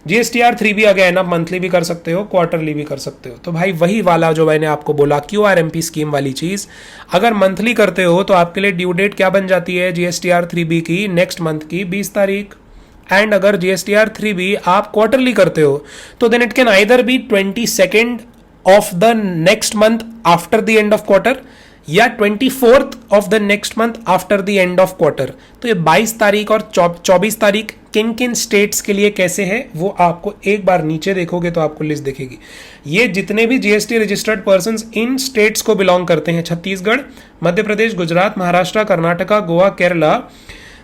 GSTR 3B again आप मंथली भी कर सकते हो, क्वार्टरली भी कर सकते हो। तो भाई वही वाला जो मैंने आपको बोला QRMP स्कीम वाली चीज, अगर मंथली करते हो तो आपके लिए ड्यू डेट क्या बन जाती है GSTR 3B की? नेक्स्ट मंथ की 20 तारीख। एंड अगर GSTR 3B आप क्वार्टरली करते हो तो then it can either be 22nd of the next month after the end of quarter या 24th of the next month after the end of quarter. तो ये 22 तारीख और 24 तारीख किन किन स्टेट्स के लिए कैसे है वो आपको एक बार नीचे देखोगे तो आपको लिस्ट दिखेगी। ये जितने भी GST रजिस्टर्ड पर्संस इन स्टेट्स को बिलोंग करते हैं, छत्तीसगढ़, मध्य प्रदेश, गुजरात, महाराष्ट्र, कर्नाटका, गोवा, केरला,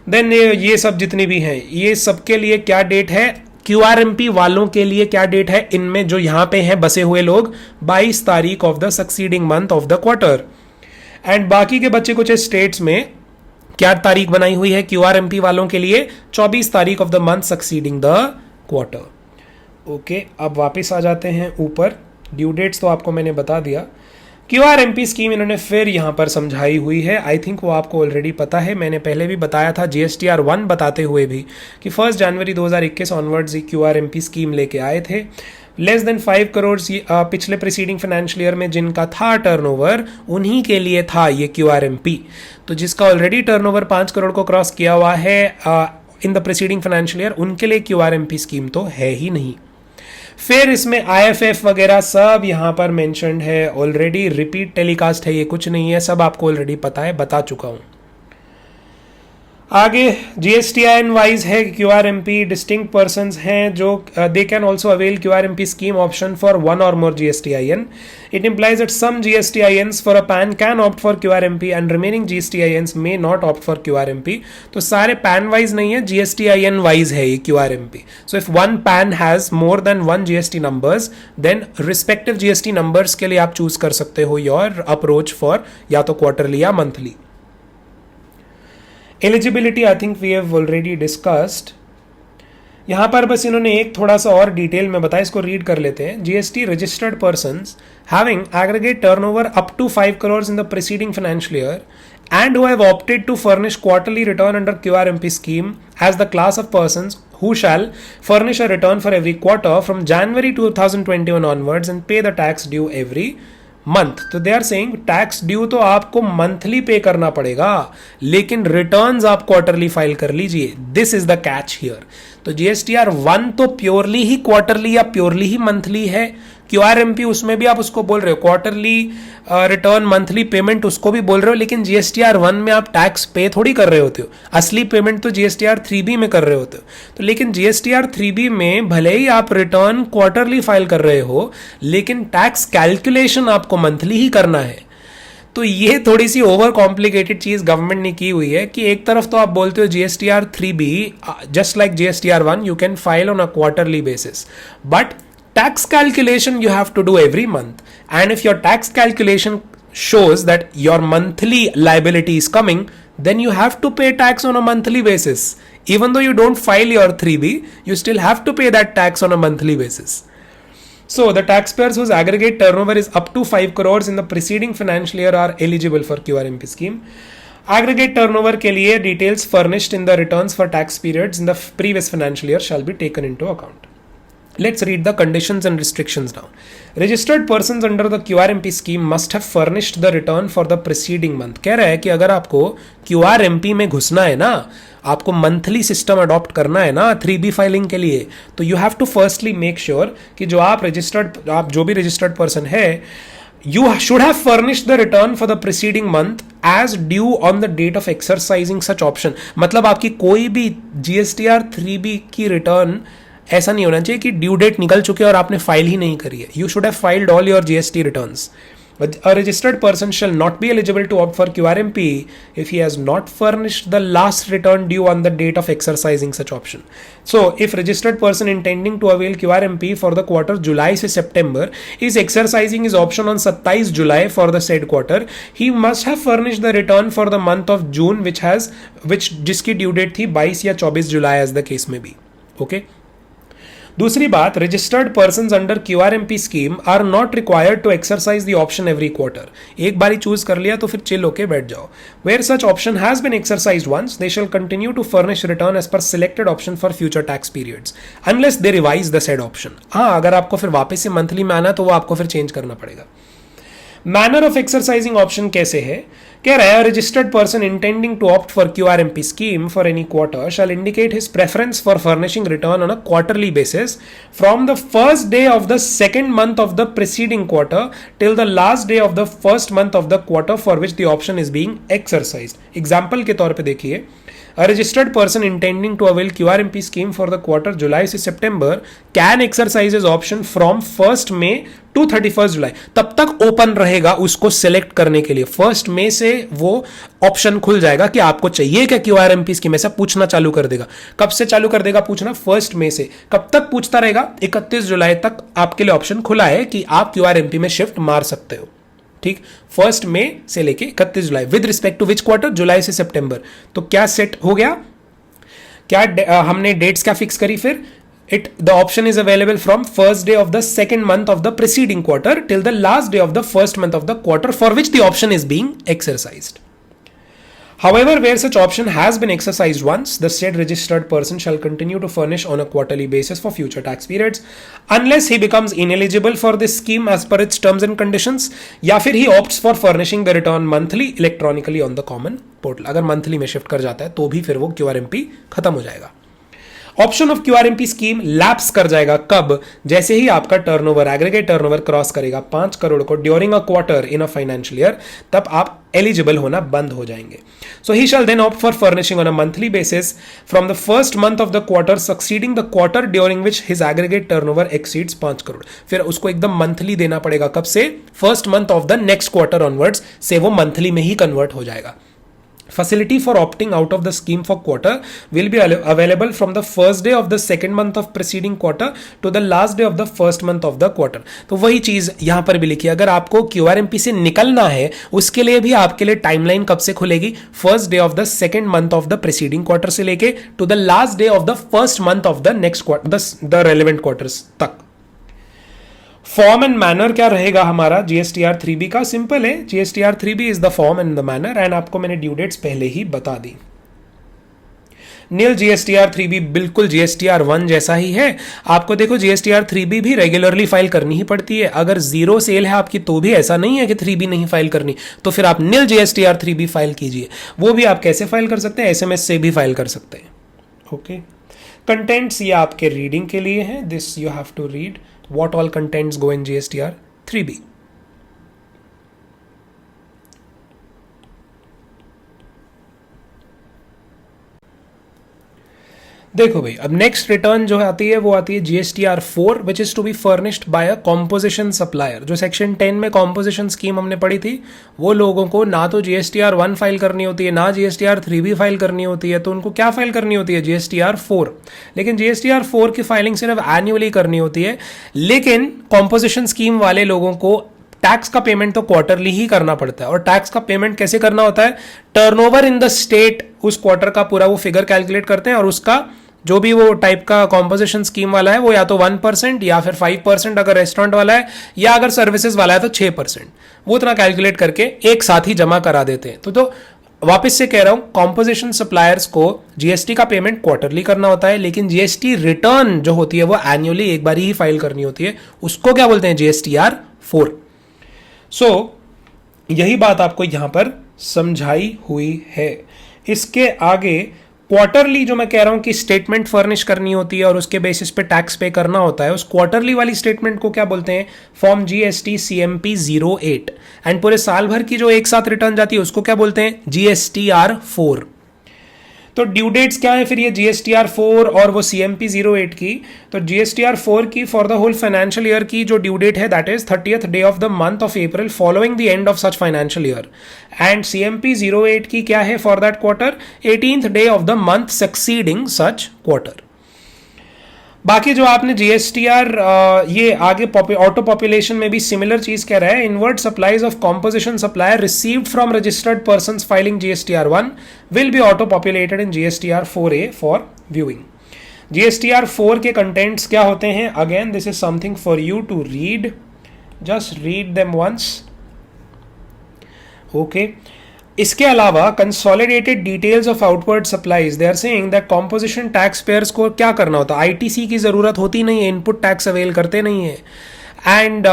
देन ये सब जितने भी हैं, ये सबके लिए क्या डेट है? QRMP वालों के लिए क्या डेट है? इनमें जो यहां पे हैं बसे हुए लोग, 22 तारीख of the succeeding month of the quarter. And बाकी के बच्चे कुछ स्टेट्स में क्या तारीख बनाई हुई है QRMP वालों के लिए? 24 तारीख of the month succeeding the quarter. Okay, अब वापस आ जाते हैं ऊपर। ड्यू डेट्स तो आपको मैंने बता दिया। QRMP स्कीम इन्होंने फिर यहां पर समझाई हुई है। आई थिंक वो आपको ऑलरेडी पता है, मैंने पहले भी बताया था GSTR 1 बताते हुए भी कि 1 जनवरी 2021 ऑनवर्ड्स ये QRMP स्कीम लेके आए थे। लेस देन 5 करोड़ पिछले प्रीसीडिंग फाइनेंशियल ईयर में जिनका था टर्नओवर, उन्हीं के लिए था ये QRMP। तो जिसका ऑलरेडी टर्नओवर 5 करोड़ को क्रॉस किया हुआ है इन द प्रीसीडिंग फाइनेंशियल ईयर, उनके लिए QRMP स्कीम तो है ही नहीं। फिर इसमें IFF वगैरह सब यहां पर मेंशन्ड है ऑलरेडी, रिपीट टेलीकास्ट है, ये कुछ नहीं है, सब आपको ऑलरेडी पता है, बता चुका हूं। आगे GSTIN वाइज है, QRMP डिस्टिंक्ट पर्संस हैं जो they can also avail QRMP scheme option for one और मोर GSTIN. It implies that some GSTINs for a PAN can opt for QRMP and remaining GSTINs may not opt for QRMP. तो सारे PAN wise नहीं है, GSTIN wise है ये QRMP. So if one PAN has more than one GST numbers, then respective GST numbers के लिए आप choose कर सकते हो your approach for या तो क्वार्टरली या monthly. Eligibility I think we have already discussed. यहां पर बस इन्होंने एक थोड़ा सा और डिटेल में बताया, इसको रीड कर लेते हैं। GST registered persons having aggregate turnover up to 5 crore in the preceding financial year and who have opted to furnish quarterly return under QRMP scheme as the class of persons who shall furnish a return for every quarter from January 2021 onwards and pay the tax due every month. तो they are saying tax due तो आपको monthly पे करना पड़ेगा, लेकिन returns आप quarterly file कर लीजिए। This is the catch here. तो GSTR 1 तो प्योरली ही क्वार्टरली या प्योरली ही मंथली है, QRMP उसमें भी आप उसको बोल रहे हो, क्वार्टरली रिटर्न, मंथली पेमेंट उसको भी बोल रहे हो, लेकिन GSTR 1 में आप टैक्स पे थोड़ी कर रहे होते हो, असली पेमेंट तो GSTR 3B में कर रहे होते हो। तो लेकिन GSTR 3B में भले ही आप रिटर्न क्वार्टरली फाइल कर रहे हो, लेकिन टैक्स कैलकुलेशन आपको मंथली ही करना है। तो ये थोड़ी सी ओवर कॉम्प्लिकेटेड चीज गवर्नमेंट ने की हुई है कि एक तरफ तो आप बोलते हो GSTR 3B just like GSTR 1 you can file on a quarterly basis, but tax calculation you have to do every month, and if your tax calculation shows that your monthly liability is coming, then you have to pay tax on a monthly basis. Even though you don't file your 3B, you still have to pay that tax on a monthly basis. So the taxpayers whose aggregate turnover is up to 5 crores in the preceding financial year are eligible for QRMP scheme. Aggregate turnover के लिए details furnished in the returns for tax periods in the previous financial year shall be taken into account. Let's read the conditions and restrictions now. Registered persons under the QRMP scheme must have furnished the return for the preceding month. कह रहा है कि अगर आपको QRMP में घुसना है ना, आपको मंथली सिस्टम अडॉप्ट करना है ना 3B फाइलिंग के लिए, तो you have to firstly make sure कि आप जो भी रजिस्टर्ड पर्सन है, you should have furnished the return for the preceding month as due on the date of exercising such option. मतलब आपकी कोई भी GSTR 3B की रिटर्न ऐसा नहीं होना चाहिए कि ड्यू डेट निकल चुके और आपने फाइल ही नहीं करी है। You should have filed all your GST returns. A registered person shall not be eligible to opt for QRMP if he has not furnished the last return due on the date of exercising such option. So, if registered person intending to avail QRMP for the quarter July से September is exercising his option on 27 July for the said quarter, he must have furnished the return for the month of June जिसकी due date थी 22 या 24 जुलाई as the case may be. Okay? दूसरी बात, registered persons under QRMP scheme are not required to exercise the option every quarter. एक बारी choose कर लिया तो फिर चिल होके बैठ जाओ। Where such option has been exercised once, they shall continue to furnish return as per selected option for future tax periods unless they revise the said option. हाँ, अगर आपको फिर वापस से मंथली में आना तो वो आपको फिर चेंज करना पड़ेगा। मैनर ऑफ एक्सरसाइजिंग ऑप्शन कैसे है? कह रहा है registered person intending to opt for QRMP scheme for any quarter shall indicate his preference for furnishing return on a quarterly basis from the first day of the second month of the preceding quarter till the last day of the first month of the quarter for which the option is being exercised. Example के तौर पे देखिए, a registered person intending to avail QRMP scheme for the quarter July से September can exercise his option from 1st May to 31st July। तब तक open रहेगा उसको select करने के लिए। 1st May से वो ऑप्शन खुल जाएगा कि आपको चाहिए क्या QRMP स्कीम, ऐसा पूछना चालू कर देगा। कब से चालू कर देगा पूछना? 1st May से। कब तक पूछता रहेगा? 31 जुलाई तक आपके लिए ऑप्शन खुला है कि आप QRMP में शिफ्ट मार सकते हो। ठीक, 1st May से लेके 31 जुलाई with respect to which quarter? जुलाई से सितंबर। तो क्या सेट हो गया? क्या हमने डेट्स क्या फिक्स करी फिर? the option is available from first day of the second month of the preceding quarter till the last day of the first month of the quarter for which the option is being exercised. However, where such option has been exercised once, the said registered person shall continue to furnish on a quarterly basis for future tax periods unless he becomes ineligible for this scheme as per its terms and conditions, या फिर he opts for furnishing the return monthly electronically on the common portal। अगर monthly में shift कर जाता है तो भी फिर वो QRMP खत्म हो जाएगा। Option of QRMP scheme lapse कर जाएगा कब? जैसे ही आपका टर्नओवर, एग्रीगेट टर्नओवर क्रॉस करेगा 5 करोड़ को during a quarter in a financial year, तब आप एलिजिबल होना बंद हो जाएंगे। So he shall then opt for furnishing on a monthly basis from the first month of the quarter succeeding the quarter during which his aggregate turnover exceeds 5 crore. फिर उसको एकदम monthly देना पड़ेगा। कब से? First month of the next quarter onwards से वो monthly में ही कन्वर्ट हो जाएगा। Facility for opting out of the scheme for quarter will be available from the first day of the second month of preceding quarter to the last day of the first month of the quarter। तो वही चीज यहां पर भी लिखी है, अगर आपको QRMP से निकलना है उसके लिए भी आपके लिए टाइमलाइन कब से खुलेगी? First day of the second month of the preceding quarter से लेके to the last day of the first month of the next quarter, the relevant quarters तक। फॉर्म एंड मैनर क्या रहेगा हमारा GSTR 3B का? सिंपल है, GSTR 3B is the form and the manner, and आपको मैंने ड्यू डेट्स पहले ही बता दी। नील GSTR 3B बिल्कुल GSTR 1 जैसा ही है। आपको देखो GSTR 3B भी रेगुलरली फाइल करनी ही पड़ती है। अगर जीरो सेल है आपकी तो भी ऐसा नहीं है कि 3B नहीं फाइल करनी, तो फिर आप नील GSTR 3B फाइल कीजिए। वो भी आप कैसे फाइल कर सकते हैं? SMS से भी फाइल कर सकते हैं। ओके, कंटेंट्स ये आपके रीडिंग के लिए हैं, this you have to read what all contents go in GSTR 3B। देखो भाई, अब नेक्स्ट रिटर्न जो आती है वो आती है GSTR 4 which is to be furnished by a composition supplier. जो सेक्शन 10 में कॉम्पोजिशन स्कीम हमने पढ़ी थी, वो लोगों को ना तो GSTR 1 फाइल करनी होती है, ना GSTR 3B फाइल करनी होती है, तो उनको क्या फाइल करनी होती है? GSTR 4। लेकिन GSTR 4 की फाइलिंग सिर्फ एनुअली करनी होती है, लेकिन कॉम्पोजिशन स्कीम वाले लोगों को टैक्स का पेमेंट तो क्वार्टरली ही करना पड़ता है। और टैक्स का पेमेंट कैसे करना होता है? टर्नओवर इन द स्टेट, उस क्वार्टर का पूरा वो फिगर कैलकुलेट करते हैं और उसका जो भी वो टाइप का कॉम्पोजिशन स्कीम वाला है वो या तो 1% या फिर 5% अगर रेस्टोरेंट वाला है, या अगर सर्विसेज वाला है तो 6%, वो उतना कैलकुलेट करके एक साथ ही जमा करा देते हैं। तो वापस से कह रहा हूं, कॉम्पोजिशन सप्लायर्स को जीएसटी का पेमेंट क्वार्टरली करना होता है, लेकिन जीएसटी रिटर्न जो होती है वो एनुअली एक बार ही फाइल करनी होती है। उसको क्या बोलते हैं? GSTR 4। यही बात आपको यहां पर समझाई हुई है। इसके आगे क्वार्टरली जो मैं कह रहा हूं कि स्टेटमेंट फर्निश करनी होती है और उसके बेसिस पे टैक्स पे करना होता है, उस क्वार्टरली वाली स्टेटमेंट को क्या बोलते हैं? Form GST CMP 08। एंड पूरे साल भर की जो एक साथ रिटर्न जाती है उसको क्या बोलते हैं? GSTR 4। तो ड्यू डेट्स क्या है फिर ये GSTR 4 और वो CMP 08 की? तो GSTR 4 की for the whole financial year की जो ड्यू डेट है that is 30th day of the month of April following the end of such financial year. And CMP 08 की क्या है for that quarter? 18th day of the month succeeding such quarter. बाकी जो आपने GSTR ये आगे auto population में भी सिमिलर चीज कह रहा है। Inward supplies of composition supplier received from registered persons filing GSTR 1 will be auto populated in GSTR 4A for viewing. GSTR 4 के कंटेंट्स क्या होते हैं? Again this is something for you to read, just read them once. Okay, इसके अलावा consolidated details of outward supplies, they are saying that composition tax payers को क्या करना होता है? ITC की जरूरत होती नहीं है, इनपुट टैक्स अवेल करते नहीं है, एंड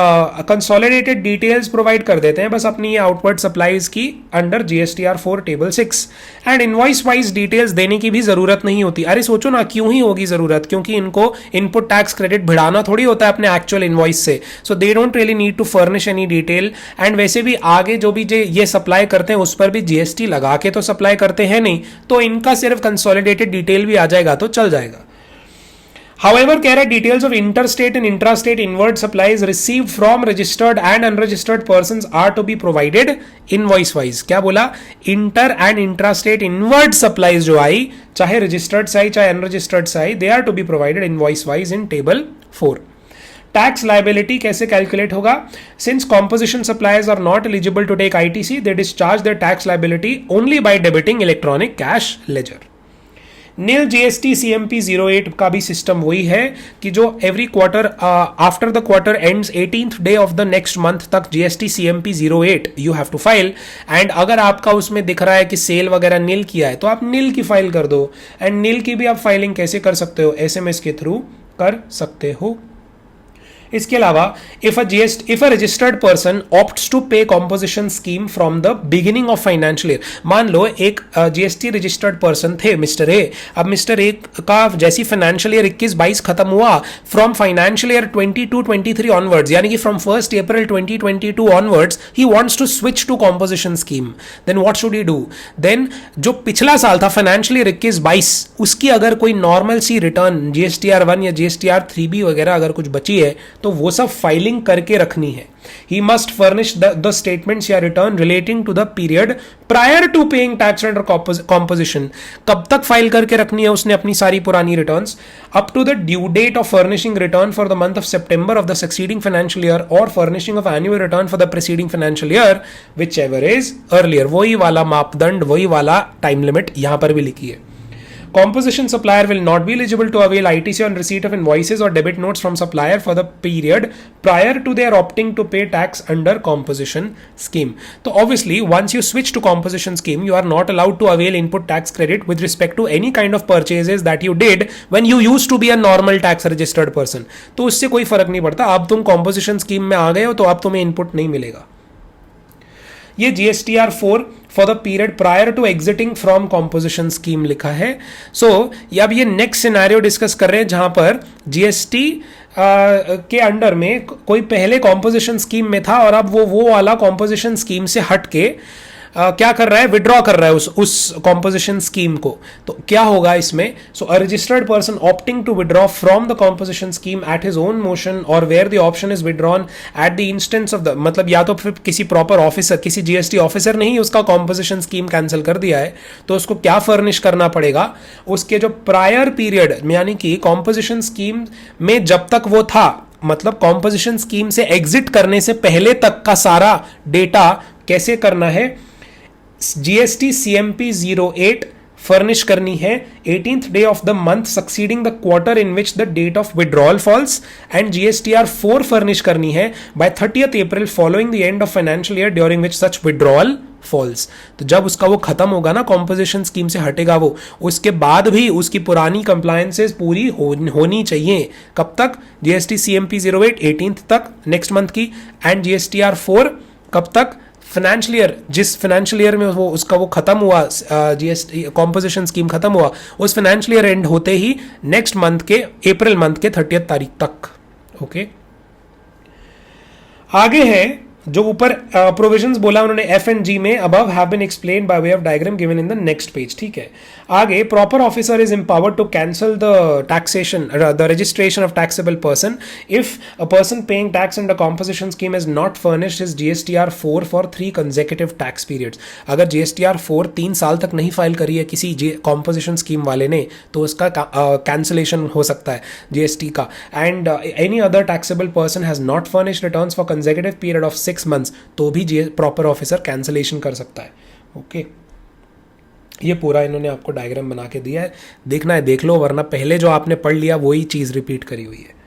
कंसोलिडेटेड डिटेल्स प्रोवाइड कर देते हैं बस अपनी ये आउटवर्ड सप्लाईज की under GSTR 4 table 6। And invoice wise details देने की भी जरूरत नहीं होती। अरे सोचो ना, क्यों ही होगी जरूरत? क्योंकि इनको इनपुट टैक्स क्रेडिट भिड़ाना थोड़ी होता है अपने एक्चुअल इनवॉइस से, so they don't really need to furnish any detail. And वैसे भी आगे जो भी ये सप्लाई करते हैं उस पर भी GST लगा के तो सप्लाई करते हैं नहीं, तो इनका सिर्फ कंसोलिडेटेड डिटेल भी आ जाएगा तो चल जाएगा। However, कह रहा है details of interstate and intrastate inward supplies received from registered and unregistered persons are to be provided invoice wise. क्या बोला? Inter and intrastate inward supplies जो आई, चाहे रजिस्टर्ड से आई चाहे अनरजिस्टर्ड से आई, they are to be provided invoice wise in table 4। Tax liability कैसे कैलकुलेट होगा? Since composition suppliers are not eligible to take ITC, they discharge their tax liability only by debiting electronic cash ledger. Nil GST CMP 08 का भी system वही है कि जो every quarter after the quarter ends 18th day of the next month तक GST CMP 08 you have to file. And अगर आपका उसमें दिख रहा है कि सेल वगैरह नील किया है तो आप नील की फाइल कर दो। एंड नील की भी आप फाइलिंग कैसे कर सकते हो? SMS के थ्रू कर सकते हो। इसके अलावा if a registered person opts to pay composition scheme from the beginning of financial year, मान लो एक GST रजिस्टर्ड पर्सन थे मिस्टर ए। अब मिस्टर ए का जैसी फाइनेंशियल ईयर 21-22 खत्म हुआ, फ्रॉम फाइनेंशियल ईयर 22-23 ऑनवर्ड्स, यानी कि from 1 April 2022 onwards he wants to switch to composition scheme, then what should he do? Then जो पिछला साल था फाइनेंशियल ईयर 21-22, उसकी अगर कोई नॉर्मल सी रिटर्न GSTR 1 या GSTR 3B वगैरह अगर कुछ बची है तो वो सब फाइलिंग करके रखनी है। He must furnish the statements या return relating to the period prior to paying tax under composition। कब तक फाइल करके रखनी है उसने अपनी सारी पुरानी returns? up to the due date of furnishing return for the month of September of the succeeding financial year or furnishing of annual return for the preceding financial year whichever is earlier। वही वाला मापदंड, वही वाला time limit यहां पर भी लिखी है। Composition supplier will not be eligible to avail ITC on receipt of invoices or debit notes from supplier for the period prior to their opting to pay tax under composition scheme। तो obviously once you switch to composition scheme you are not allowed to avail input tax credit with respect to any kind of purchases that you did when you used to be a normal tax registered person। तो उससे कोई फर्क नहीं पड़ता, अब तुम composition scheme में आ गए हो तो अब तुम्हें input नहीं मिलेगा। ये GSTR 4 for the period prior to exiting from composition scheme लिखा है. सो अब ये नेक्स्ट सिनेरियो डिस्कस कर रहे हैं जहां पर जीएसटी के अंडर में कोई पहले कॉम्पोजिशन स्कीम में था और अब वो वाला कॉम्पोजिशन स्कीम से हट के क्या कर रहा है, विड्रॉ कर रहा है उस कॉम्पोजिशन स्कीम को. तो क्या होगा इसमें? So a registered person opting to withdraw from the composition scheme at his own motion और where the option is withdrawn at the instance of the, मतलब या तो फिर किसी प्रॉपर ऑफिसर, किसी जीएसटी ऑफिसर ने ही उसका कॉम्पोजिशन स्कीम कैंसिल कर दिया है, तो उसको क्या फर्निश करना पड़ेगा? उसके जो प्रायर पीरियड, यानी कि कॉम्पोजिशन स्कीम में जब तक वो था, मतलब कॉम्पोजिशन स्कीम से एग्जिट करने से पहले तक का सारा डेटा कैसे करना है? जीएसटी सीएमपी 08 फर्निश करनी है 18th day of the month succeeding the quarter in which the date of withdrawal falls, and GSTR 4 furnish करनी है by 30th April following the end of financial year during which such withdrawal falls. तो जब उसका वो खत्म होगा ना, composition scheme से हटेगा वो, उसके बाद भी उसकी पुरानी कंप्लायंसेस पूरी होनी चाहिए. कब तक? जीएसटी सीएमपी 08 18th तक नेक्स्ट मंथ की, एंड जीएसटीआर 4 कब तक? फाइनेंशियल ईयर, जिस फाइनेंशियल ईयर में वो उसका वो खत्म हुआ, जीएसटी कॉम्पोजिशन स्कीम खत्म हुआ, उस फाइनेंशियल ईयर एंड होते ही नेक्स्ट मंथ के अप्रैल मंथ के 30th तारीख तक. ओके, आगे है जो ऊपर प्रोविजंस बोला उन्होंने एफ एंड जी में, above have been explained by way of diagram given in the next page. ठीक है, आगे proper officer is empowered to cancel the taxation, the registration of taxable person if a person paying tax in the composition scheme is not furnished his GSTR 4 for 3 consecutive tax periods. अगर GSTR 4 3 साल तक नहीं file करी है किसी composition scheme वाले ने, तो उसका कैंसलेशन हो सकता है जीएसटी का. And any other taxable person has not furnished returns for consecutive period of 6 months, तो भी प्रॉपर ऑफिसर कैंसलेशन कर सकता है. ओके, ये पूरा इन्होंने आपको डायग्राम बना के दिया है, देखना है देख लो, वरना पहले जो आपने पढ़ लिया वही चीज रिपीट करी हुई है.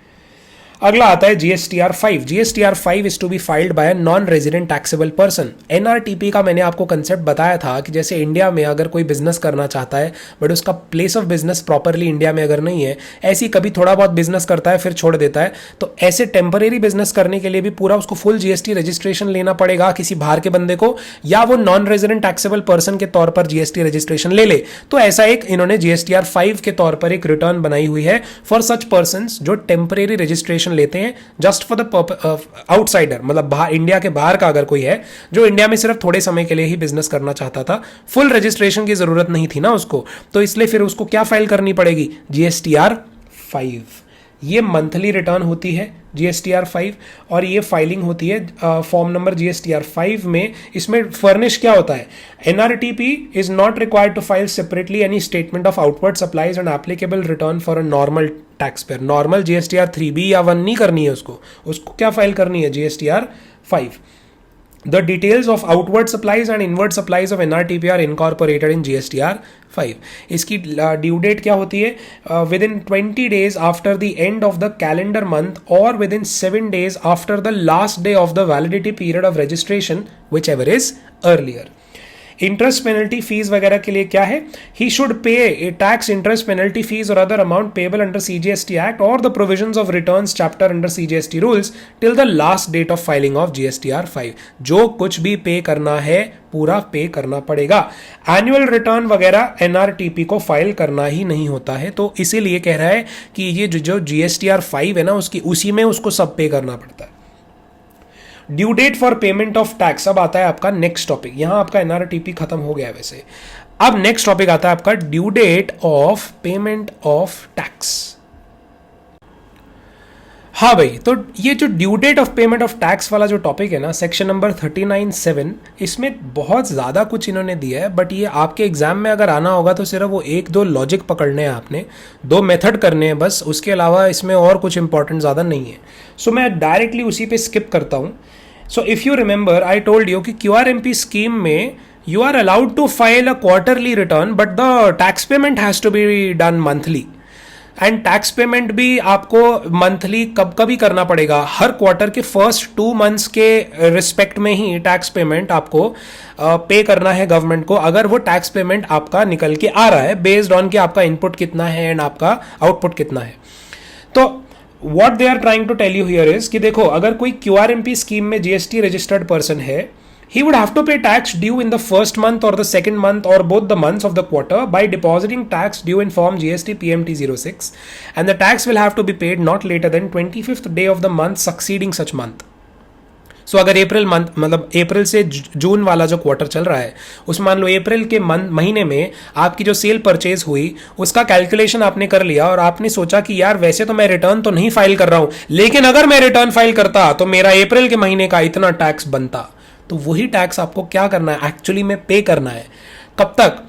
अगला आता है GSTR 5. GSTR 5 is to be filed by a non resident taxable person. NRTP का मैंने आपको कंसेप्ट बताया था कि जैसे इंडिया में अगर कोई बिजनेस करना चाहता है बट उसका place of business properly India में अगर नहीं है, ऐसी कभी थोड़ा बहुत बिजनेस करता है फिर छोड़ देता है, तो ऐसे टेम्परेरी बिजनेस करने के लिए भी पूरा उसको फुल जीएसटी रजिस्ट्रेशन लेना पड़ेगा किसी बाहर के बंदे को, या वो नॉन रेजिडेंट टैक्सेबल पर्सन के तौर पर जीएसटी रजिस्ट्रेशन ले ले. तो ऐसा एक इन्होंने जीएसटीआर 5 के तौर पर एक रिटर्न बनाई हुई है फॉर सच पर्सन जो टेम्परेरी रजिस्ट्रेशन लेते हैं जस्ट फॉर द आउटसाइडर, मतलब इंडिया के बाहर का अगर कोई है जो इंडिया में सिर्फ थोड़े समय के लिए ही बिजनेस करना चाहता था, फुल रजिस्ट्रेशन की जरूरत नहीं थी ना उसको, तो इसलिए फिर उसको क्या फाइल करनी पड़ेगी? जीएसटीआर 5. ये मंथली रिटर्न होती है जीएसटीआर 5 और ये फाइलिंग होती है फॉर्म नंबर जीएसटीआर 5 में. इसमें फर्निश क्या होता है? NRTP is not required to file separately any statement of outward supplies and applicable return for a normal tax payer. Normal GSTR 3B या 1 नहीं करनी है उसको क्या फाइल करनी है? GSTR 5. The details of outward supplies and inward supplies of NRTP are incorporated in GSTR 5. इसकी due date क्या होती है? Within 20 days after the end of the calendar month or within 7 days after the last day of the validity period of registration, whichever is earlier. Interest penalty fees वगैरह के लिए क्या है? He should pay a tax, interest, penalty fees और other amount payable under CGST act और the provisions of returns chapter under CGST rules till the last date of filing of GSTR 5. जो कुछ भी पे करना है पूरा पे करना पड़ेगा. एनुअल रिटर्न वगैरह एनआरटीपी को फाइल करना ही नहीं होता है, तो इसीलिए कह रहा है कि ये जो जीएसटीआर 5 है ना, उसकी उसी में उसको सब पे करना पड़ता है. Due date for payment of tax. अब आता है आपका नेक्स्ट टॉपिक. यहां आपका एनआरटीपी खत्म हो गया वैसे. अब नेक्स्ट टॉपिक आता है आपका due date of payment of tax. हाँ भाई, तो ये जो due date of payment of tax वाला जो टॉपिक है ना, सेक्शन नंबर 39(7), इसमें बहुत ज़्यादा कुछ इन्होंने दिया है, बट ये आपके एग्जाम में अगर आना होगा तो सिर्फ वो 1-2 लॉजिक पकड़ने हैं आपने, 2 मेथड करने हैं बस, उसके अलावा इसमें और कुछ इंपॉर्टेंट ज़्यादा नहीं है. सो मैं डायरेक्टली उसी पे स्किप करता हूँ. So if you remember I told you कि QRMP स्कीम में you are allowed to file a quarterly return but the tax payment has to be done monthly. And tax payment भी आपको monthly कब कभी करना पड़ेगा? हर क्वार्टर के first 2 months के रिस्पेक्ट में ही टैक्स पेमेंट आपको पे करना है गवर्नमेंट को, अगर वो टैक्स पेमेंट आपका निकल के आ रहा है बेस्ड ऑन कि आपका इनपुट कितना है एंड आपका आउटपुट कितना है. तो what they are trying to tell you here is कि देखो, अगर कोई QRMP स्कीम में जीएसटी रजिस्टर्ड पर्सन है he would have to pay tax due in the first month or the second month or both the months of the quarter by depositing tax due in form GST PMT 06, and the tax will have to be paid not later than 25th day of the month succeeding such month. सो अगर April month मतलब अप्रैल से जून वाला जो quarter चल रहा है, उस मान लो अप्रैल के महीने में आपकी जो सेल परचेज हुई उसका कैलकुलेशन आपने कर लिया और आपने सोचा कि यार वैसे तो मैं रिटर्न तो नहीं फाइल कर रहा हूं, लेकिन अगर मैं रिटर्न फाइल करता तो मेरा अप्रैल के महीने का इतना टैक्स बनता, तो वही टैक्स आपको क्या करना है, एक्चुअली में पे करना है। कब तक?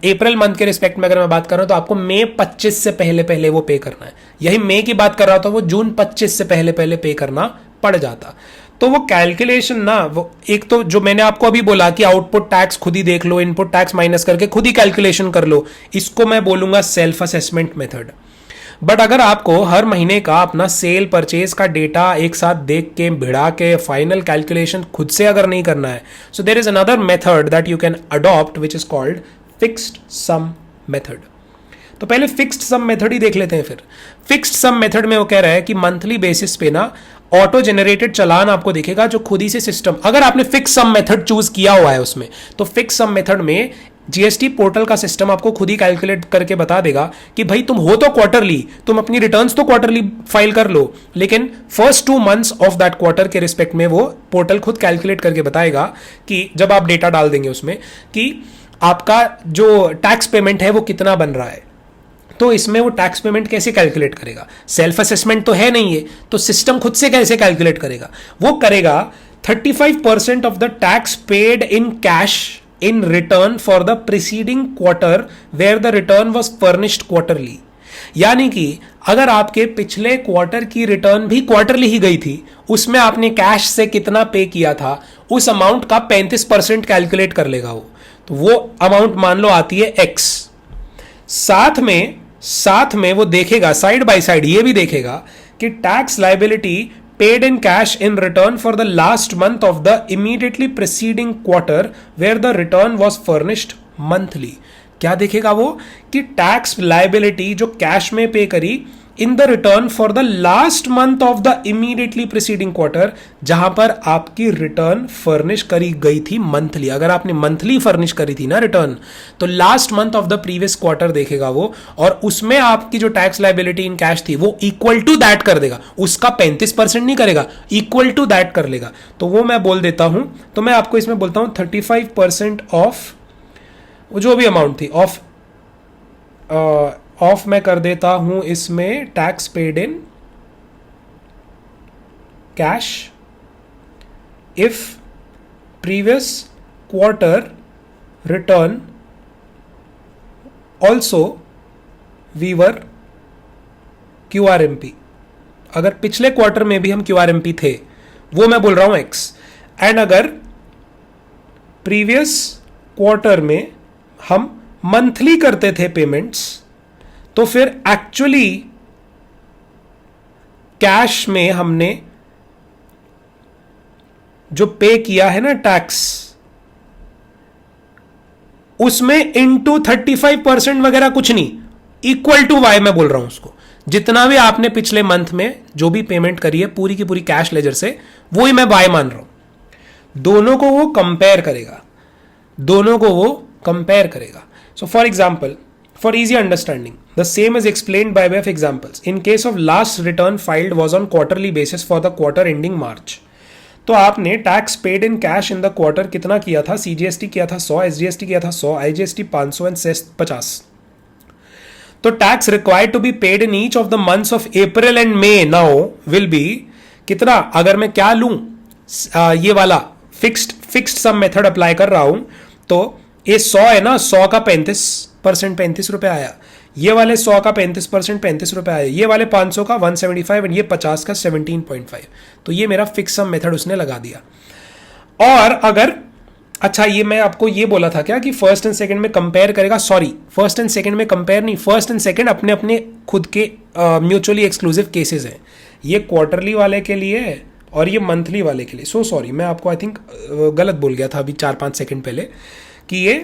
अप्रैल मंथ के रिस्पेक्ट में अगर मैं बात कर रहा हूं तो आपको मई 25 से पहले पहले वो पे करना है। यही मई की बात कर रहा था, वो जून 25 से पहले पहले पे करना पड़ जाता। तो वो कैलकुलेशन ना, वो एक तो जो मैंने आपको अभी बोला कि आउटपुट टैक्स खुद ही देख लो, इनपुट टैक्स माइनस करके खुद ही कैलकुलेशन कर लो, इसको मैं बोलूंगा सेल्फ असेसमेंट मेथड। बट अगर आपको हर महीने का अपना सेल परचेज का डेटा एक साथ देख के भिड़ा के फाइनल कैलकुलेशन खुद से अगर नहीं करना है, so there is another method that you can adopt which is called fixed sum method. तो पहले फिक्स्ड सम मेथड ही देख लेते हैं। फिर फिक्स्ड सम मेथड में वो कह रहा है कि मंथली बेसिस पे ना ऑटो जनरेटेड चालान आपको दिखेगा जो खुद ही से सिस्टम, अगर आपने फिक्स सम मेथड चूज किया हुआ है उसमें, तो फिक्स सम मेथड में जीएसटी पोर्टल का सिस्टम आपको खुद ही कैलकुलेट करके बता देगा कि भाई तुम हो तो क्वार्टरली, तुम अपनी रिटर्न्स तो क्वार्टरली फाइल कर लो, लेकिन first 2 months of that quarter के रिस्पेक्ट में वो पोर्टल खुद कैलकुलेट करके बताएगा कि जब आप डेटा डाल देंगे उसमें कि आपका जो टैक्स पेमेंट है वो कितना बन रहा है। तो इसमें वो टैक्स पेमेंट कैसे कैलकुलेट करेगा? सेल्फ असेसमेंट तो है नहीं है, तो सिस्टम खुद से कैसे कैलकुलेट करेगा? वो करेगा 35% of the tax paid in cash in return for the preceding quarter where the return was furnished quarterly. यानी कि अगर आपके पिछले क्वार्टर की रिटर्न भी क्वार्टरली ही गई थी, उसमें आपने कैश से कितना पे किया था, उस अमाउंट का 35% कैलकुलेट कर लेगा वो। तो वो अमाउंट मान लो आती है एक्स। साथ में वो देखेगा साइड बाय साइड, ये भी देखेगा कि tax liability paid in cash in return for the last month of the immediately preceding quarter where the return was furnished monthly. क्या देखेगा वो? कि टैक्स लाइबिलिटी जो कैश में पे करी in the return for the last month of the immediately preceding quarter, जहां पर आपकी रिटर्न फर्निश करी गई थी मंथली। अगर आपने मंथली फर्निश करी थी ना रिटर्न, तो last month of the previous quarter देखेगा वो, और उसमें आपकी जो टैक्स लाइबिलिटी इन कैश थी वो इक्वल टू दैट कर देगा। उसका 35% नहीं करेगा, इक्वल टू दैट कर लेगा। तो वो मैं बोल देता हूं, तो मैं आपको इसमें बोलता हूं 35% ऑफ जो भी अमाउंट थी ऑफ मैं कर देता हूं इसमें tax paid in cash if previous quarter return also we were QRMP। अगर पिछले क्वार्टर में भी हम QRMP थे, वो मैं बोल रहा हूं एक्स, एंड अगर प्रीवियस क्वार्टर में हम मंथली करते थे पेमेंट्स, तो फिर एक्चुअली कैश में हमने जो पे किया है ना टैक्स, उसमें इनटू 35% वगैरह कुछ नहीं, इक्वल टू वाई मैं बोल रहा हूं उसको। जितना भी आपने पिछले मंथ में जो भी पेमेंट करी है पूरी की पूरी कैश लेजर से, वो ही मैं वाई मान रहा हूं। दोनों को वो कंपेयर करेगा। So for example, for easy understanding, the same is explained by way of examples. In case of last return filed was on quarterly basis for the quarter ending March. तो आपने tax paid in cash in the quarter कितना किया था? CGST किया था 100, SGST किया था 100, IGST 500 and cess 50। तो tax required to be paid in each of the months of April and May now will be कितना? अगर मैं क्या लूं, ये वाला फिक्स्ड सम मेथड अप्लाई कर रहा हूं, तो ये 100 है ना, 100 का 35% 35 रुपए आया, ये वाले 100 का 35% 35 रुपए आया, ये वाले 500 का 175 एंड ये 50 का 17.5। तो ये मेरा फिक्स सम मेथड उसने लगा दिया। और अगर अच्छा, ये मैं आपको ये बोला था क्या कि फर्स्ट एंड सेकंड में कंपेयर करेगा? सॉरी, फर्स्ट एंड सेकंड में कंपेयर नहीं, फर्स्ट एंड सेकंड अपने अपने खुद के म्यूचुअली एक्सक्लूसिव केसेस हैं। ये क्वार्टरली वाले के लिए है और ये मंथली वाले के लिए। सो सॉरी, मैं आपको आई थिंक गलत बोल गया था अभी 4-5 सेकंड पहले कि ये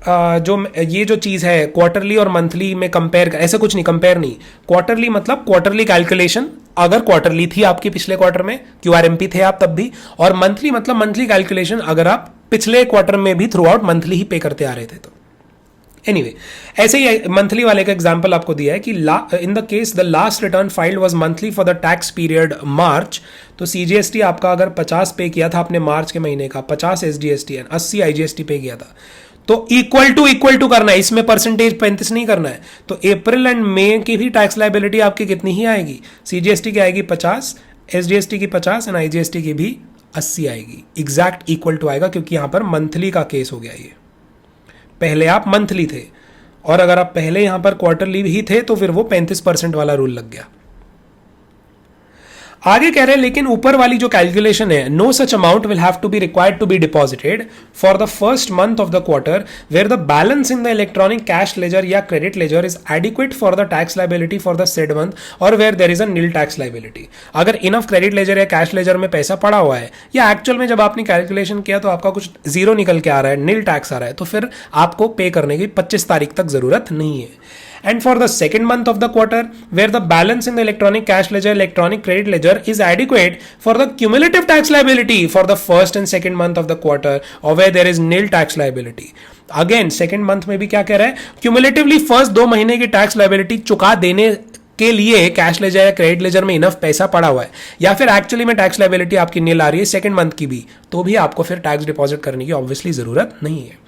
जो ये जो चीज़ है क्वार्टरली और मंथली में कंपेयर, ऐसा कुछ नहीं, कंपेयर नहीं, क्वार्टरली मतलब क्वार्टरली कैलकुलेशन अगर क्वार्टरली थी आपकी पिछले क्वार्टर में, क्यूआरएमपी थे आप तब भी, और मंथली मतलब मंथली कैलकुलेशन अगर आप पिछले क्वार्टर में भी थ्रू आउट मंथली ही पे करते आ रहे थे तो। एनीवे ऐसे ही मंथली वाले का एग्जांपल आपको दिया है कि in the case the last return filed was monthly for the tax period March, तो सीजीएसटी आपका अगर 50 पे किया था आपने मार्च के महीने का, 50 एसजीएसटी है, 80 आईजीएसटी पे किया था, तो इक्वल टू करना है, इसमें परसेंटेज 35 नहीं करना है। तो अप्रैल एंड मई की भी टैक्स लाइबिलिटी आपकी कितनी ही आएगी, सीजीएसटी की आएगी 50, एसजीएसटी की 50 एंड आईजीएसटी की भी 80 आएगी, एग्जैक्ट इक्वल टू आएगा, क्योंकि यहां पर मंथली का केस हो गया ये। पहले आप मंथली थे और अगर आप पहले यहां पर क्वार्टरली ही थे तो फिर वो 35% वाला रूल लग गया। आगे कह रहे हैं लेकिन ऊपर वाली जो कैलकुलेशन है, no such amount will have to be required to be deposited for the first month of the quarter where the balance in the electronic cash ledger या credit ledger is adequate for the tax liability for the said month और where there is a nil tax liability. अगर enough credit ledger या cash ledger में पैसा पड़ा हुआ है या एक्चुअल में जब आपने कैलकुलेशन किया तो आपका कुछ जीरो निकल के आ रहा है, नील टैक्स आ रहा है, तो फिर आपको पे करने की 25 तारीख तक जरूरत नहीं है। And for the second month of the quarter, where the balance in the electronic cash ledger, electronic credit ledger is adequate for the cumulative tax liability for the first and second month of the quarter, or where there is nil tax liability. Again, second month में भी क्या कह रहा है, cumulatively first 2 महीने की tax liability चुका देने के लिए कैश लेजर या क्रेडिट लेजर में इनफ पैसा पड़ा हुआ है, या फिर एक्चुअली में टैक्स लाइबिलिटी आपकी नील आ रही है सेकंड मंथ की भी, तो भी आपको फिर टैक्स डिपॉजिट करने की ऑब्वियसली जरूरत नहीं है।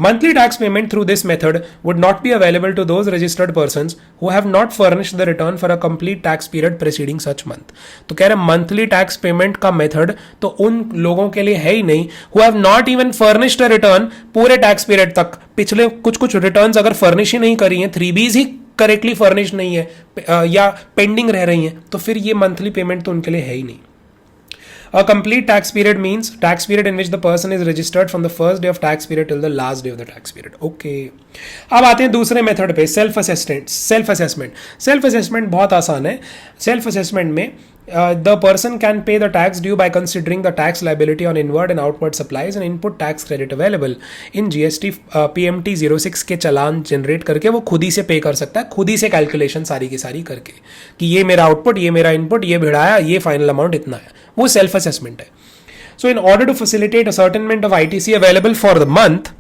Monthly tax payment through this method would not be available to those registered persons who have not furnished the return for a complete tax period preceding such month. तो कह रहे monthly tax payment का method तो उन लोगों के लिए है ही नहीं who have not even furnished a return पूरे टैक्स पीरियड तक, पिछले कुछ रिटर्न्स अगर फर्निश ही नहीं करी हैं, 3Bs ही करेक्टली फर्निश नहीं है या पेंडिंग रह रही हैं, तो फिर ये मंथली पेमेंट तो उनके लिए है ही नहीं। A complete tax period means tax period in which the person is registered from the first day of tax period till the last day of the tax period. Okay. अब आते हैं दूसरे method पे, सेल्फ असेसमेंट बहुत आसान है। Self assessment में the person can pay the tax due by considering the tax liability on inward and outward supplies and input tax credit available in GST PMT 06 के चालान जनरेट करके वो खुद ही से पे कर सकता है, खुद ही से कैलकुलेशन सारी की सारी करके कि ये मेरा आउटपुट, ये मेरा इनपुट, ये भिड़ाया, ये फाइनल अमाउंट इतना है, वो सेल्फ असेसमेंट है। So in order to facilitate ascertainment of ITC available for the month,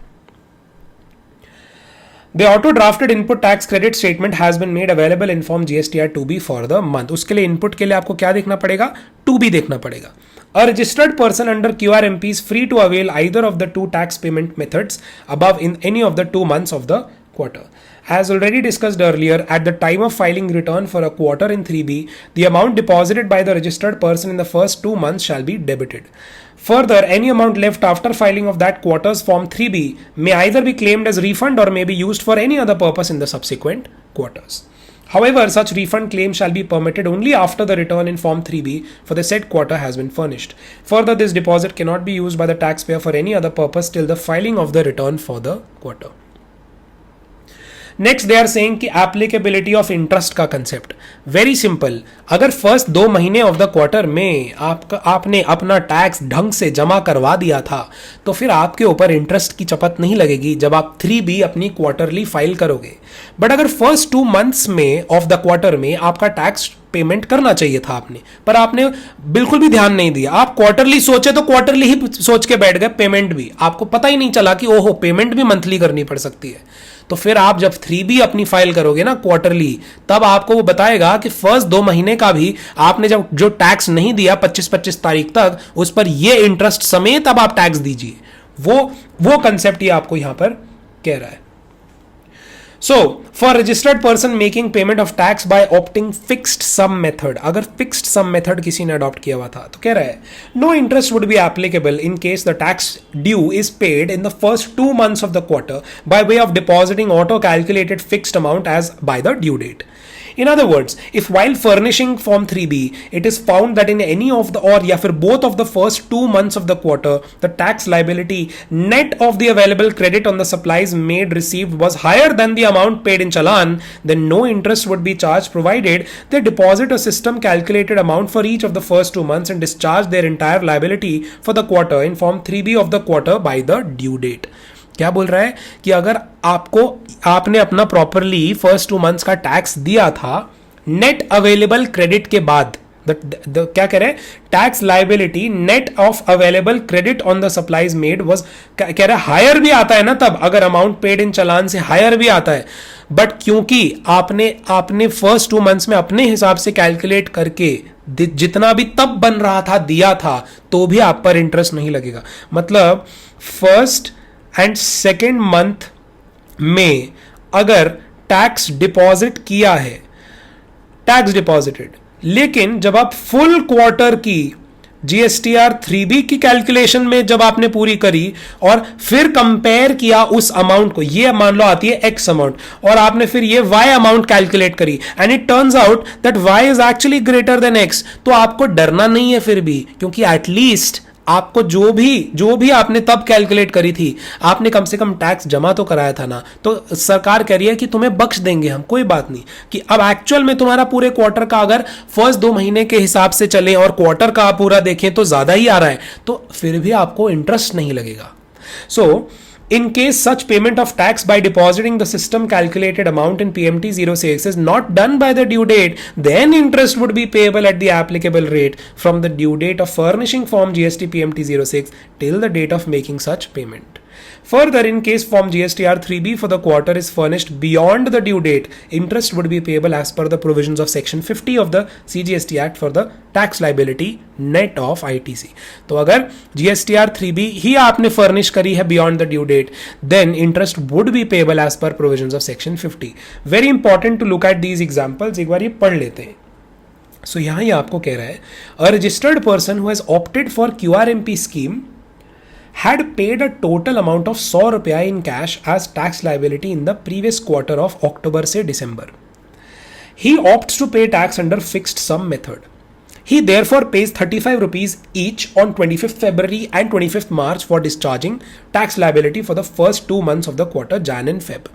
The auto-drafted input tax credit statement has been made available in form GSTR 2B for the month. उसके लिए input के लिए आपको क्या देखना पड़ेगा, 2B देखना पड़ेगा। A registered person under QRMP is free to avail either of the 2 tax payment methods above in any of the 2 months of the quarter. As already discussed earlier, at the time of filing return for a quarter in 3B, the amount deposited by the registered person in the first 2 months shall be debited. Further, any amount left after filing of that quarter's Form 3B may either be claimed as refund or may be used for any other purpose in the subsequent quarters. However, such refund claim shall be permitted only after the return in Form 3B for the said quarter has been furnished. Further, this deposit cannot be used by the taxpayer for any other purpose till the filing of the return for the quarter. Next they are saying कि applicability of interest का concept very simple. अगर first 2 महीने of the quarter में आपने अपना tax ढंग से जमा करवा दिया था तो फिर आपके ऊपर इंटरेस्ट की चपत नहीं लगेगी जब आप 3B अपनी क्वार्टरली फाइल करोगे। बट अगर फर्स्ट 2 मंथ्स में ऑफ द क्वार्टर में आपका टैक्स पेमेंट करना चाहिए था आपने, पर आपने बिल्कुल भी ध्यान नहीं दिया, आप क्वार्टरली सोचे तो क्वार्टरली ही सोच के बैठ गए, पेमेंट भी आपको पता ही नहीं चला कि ओहो पेमेंट भी मंथली करनी पड़ सकती है। तो फिर आप जब 3B अपनी फाइल करोगे ना क्वार्टरली, तब आपको वो बताएगा कि फर्स्ट 2 महीने का भी आपने जब जो टैक्स नहीं दिया 25 तारीख तक, उस पर ये इंटरेस्ट समेत अब आप टैक्स दीजिए। वो कंसेप्ट ये आपको यहां पर कह रहा है। So, for registered person making payment of tax by opting fixed sum method, अगर fixed sum method किसी ने adopt किया हुआ था तो कह रहा है no interest would be applicable in case the tax due is paid in the first 2 months of the quarter by way of depositing auto calculated fixed amount as by the due date. In other words, if while furnishing Form 3B, it is found that in any of the or या फिर both of the first 2 months of the quarter, the tax liability net of the available credit on the supplies made received was higher than the amount paid in challan, then no interest would be charged provided they deposit a system calculated amount for each of the first 2 months and discharge their entire liability for the quarter in Form 3B of the quarter by the due date. क्या बोल रहा है कि अगर आपने अपना properly first 2 months का tax दिया था नेट अवेलेबल क्रेडिट के बाद, क्या कह रहे हैं, tax liability net of available credit on the supplies made was, कह रहे हायर भी आता है ना तब, अगर अमाउंट पेड इन चालान से हायर भी आता है, बट क्योंकि आपने फर्स्ट 2 मंथ्स में अपने हिसाब से कैलकुलेट करके जितना भी तब बन रहा था दिया था, तो भी आप पर इंटरेस्ट नहीं लगेगा। मतलब फर्स्ट एंड सेकेंड मंथ में अगर टैक्स डिपॉजिट किया है, टैक्स डिपॉजिटेड, लेकिन जब आप फुल क्वार्टर की GSTR 3B की कैलकुलेशन में जब आपने पूरी करी और फिर कंपेयर किया उस अमाउंट को, ये मान लो आती है X अमाउंट, और आपने फिर ये Y अमाउंट कैलकुलेट करी and it turns out that Y is actually greater than X, तो आपको डरना नहीं है फिर भी, क्योंकि एटलीस्ट आपको जो भी आपने तब कैलकुलेट करी थी, आपने कम से कम टैक्स जमा तो कराया था ना। तो सरकार कह रही है कि तुम्हें बख्श देंगे हम, कोई बात नहीं, कि अब एक्चुअल में तुम्हारा पूरे क्वार्टर का अगर फर्स्ट 2 महीने के हिसाब से चले और क्वार्टर का पूरा देखें तो ज्यादा ही आ रहा है, तो फिर भी आपको इंटरेस्ट नहीं लगेगा। सो in case such payment of tax by depositing the system calculated amount in PMT 06 is not done by the due date, then interest would be payable at the applicable rate from the due date of furnishing form GST PMT 06 till the date of making such payment. Further, in case form GSTR 3B for the quarter is furnished beyond the due date, interest would be payable as per the provisions of section 50 of the CGST Act for the tax liability net of ITC. तो अगर GSTR 3B ही आपने furnish करी है beyond the due date, then interest would be payable as per provisions of section 50. Very important to look at these examples. एक बार ये पढ़ लेते हैं। So यहाँ ये आपको कह रहा है, a registered person who has opted for QRMP scheme had paid a total amount of 100 रुपया in cash as tax liability in the previous quarter of October से December. He opts to pay tax under fixed sum method. He therefore pays 35 rupees each on 25th February and 25th March for discharging tax liability for the first 2 months of the quarter, Jan and Feb.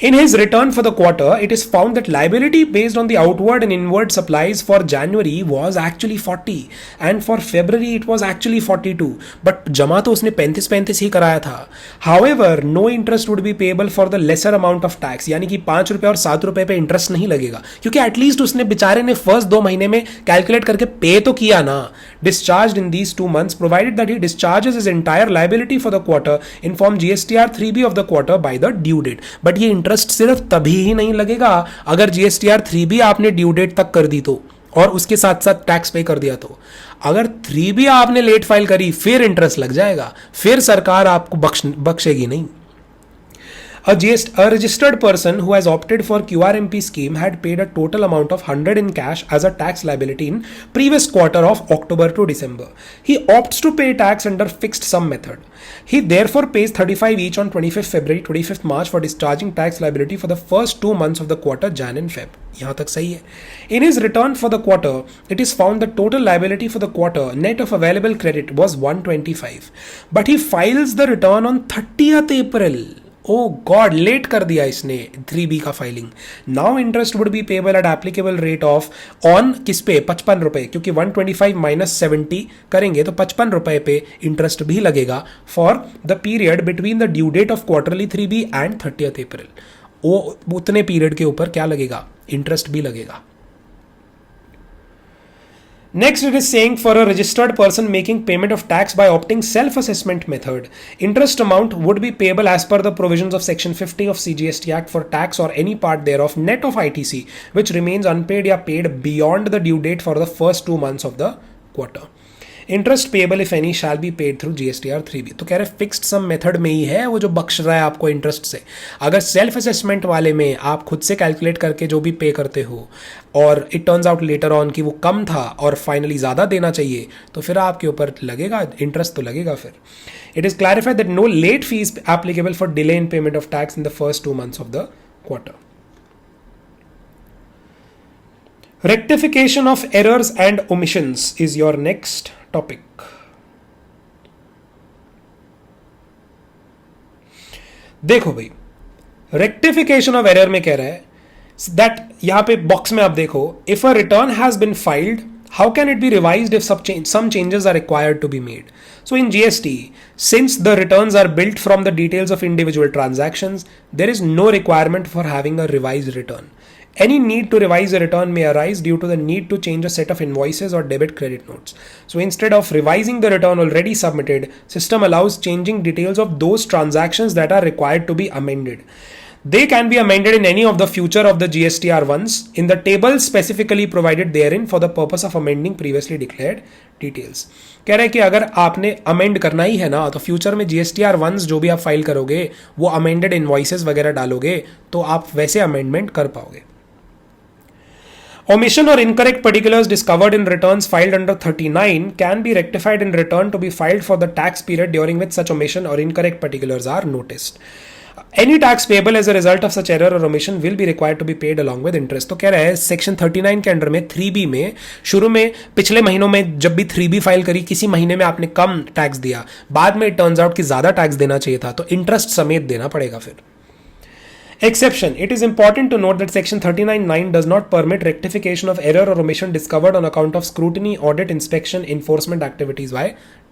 In his return for the quarter, it is found that liability based on the outward and inward supplies for January was actually 40 and for February it was actually 42, but जमा तो उसने 35 ही कराया था। However, no interest would be payable for the lesser amount of tax, यानी कि 5 रुपए और 7 रुपए पे इंटरेस्ट नहीं लगेगा, क्योंकि एटलीस्ट उसने बेचारे ने फर्स्ट 2 महीने में कैलकुलेट करके पे तो किया ना। Discharged in these 2 months provided that he discharges his entire liability for the quarter in form GSTR 3B of the quarter by the due date, but ये इंटरेस्ट सिर्फ तभी ही नहीं लगेगा अगर GSTR 3B आपने ड्यू डेट तक कर दी तो, और उसके साथ साथ टैक्स पे कर दिया तो। अगर 3B आपने लेट फाइल करी फिर इंटरेस्ट लग जाएगा, फिर सरकार आपको बख्शेगी नहीं। A registered person who has opted for QRMP scheme had paid a total amount of 100 in cash as a tax liability in previous quarter of October to December. He opts to pay tax under fixed sum method. He therefore pays 35 each on 25th February, 25th March for discharging tax liability for the first 2 months of the quarter, Jan and Feb. यहाँ तक सही है। In his return for the quarter, it is found that total liability for the quarter net of available credit was 125, but he files the return on 30th April. Oh god, late कर दिया इसने 3B का filing. Now interest would be payable at applicable rate of on किस पे, 55 रुपए, क्योंकि 125 minus 70 करेंगे तो 55 रुपए पे इंटरेस्ट भी लगेगा for the period between the due date of quarterly 3B and 30th April. वो उतने पीरियड के ऊपर क्या लगेगा, इंटरेस्ट भी लगेगा। Next, it is saying for a registered person making payment of tax by opting self-assessment method, interest amount would be payable as per the provisions of section 50 of CGST Act for tax or any part thereof net of ITC which remains unpaid या paid beyond the due date for the first 2 months of the quarter. Interest payable if any shall be paid through GSTR 3B। तो कह रहे fixed sum method में ही है वो जो बख्श रहा है आपको इंटरेस्ट से। अगर सेल्फ असेसमेंट वाले में आप खुद से कैलकुलेट करके जो भी पे करते हो और it turns out later on कि वो कम था और फाइनली ज़्यादा देना चाहिए, तो फिर आपके ऊपर लगेगा इंटरेस्ट, तो लगेगा फिर। It is clarified that no late fees applicable for delay in payment of tax in the first 2 months of the quarter. Rectification of errors and omissions is your next topic. देखो भाई, rectification of error में कह रहा है that यहां पे box में आप देखो, if a return has been filed How can it be revised if some changes are required to be made? So in GST, since the returns are built from the details of individual transactions, there is no requirement for having a revised return. Any need to revise a return may arise due to the need to change a set of invoices or debit credit notes. So instead of revising the return already submitted, system allows changing details of those transactions that are required to be amended. They can be amended in any of the future of the GSTR ones in the table specifically provided therein for the purpose of amending previously declared details. कह रहे हैं कि अगर आपने amend करना ही है ना, तो फ्यूचर में GSTR वंस जो भी आप फाइल करोगे वो अमेंडेड इनवॉइसेस वगैरह डालोगे तो आप वैसे अमेंडमेंट कर पाओगे. Omission or incorrect particulars discovered in returns filed under 39 can be rectified in return to be filed for the tax period during which such omission or incorrect particulars are noticed. Any tax payable as a result of such error or omission will be required to be paid along with interest. तो कह रहा है section 39 के under में 3B में शुरू में पिछले महीनों में जब भी 3B फाइल करी, किसी महीने में आपने कम टैक्स दिया, बाद में टर्न्स आउट कि ज्यादा टैक्स देना चाहिए था, तो इंटरेस्ट समेत देना पड़ेगा फिर. Exception. It is important to note that section 39(9) does not permit rectification of error or omission discovered on account of scrutiny, audit, inspection, enforcement activities by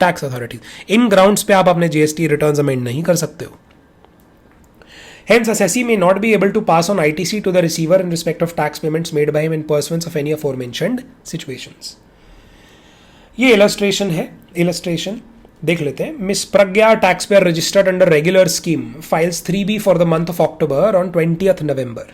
tax authorities. In grounds पे आप अपने GST returns amend नहीं कर सकते हो. Hence, assessee may not be able to pass on ITC to the receiver in respect of tax payments made by him in pursuance of any aforementioned situations. ये illustration है. Illustration देख लेते हैं. Miss Pragya tax payer registered under regular scheme files 3B for the month of October on 20th November.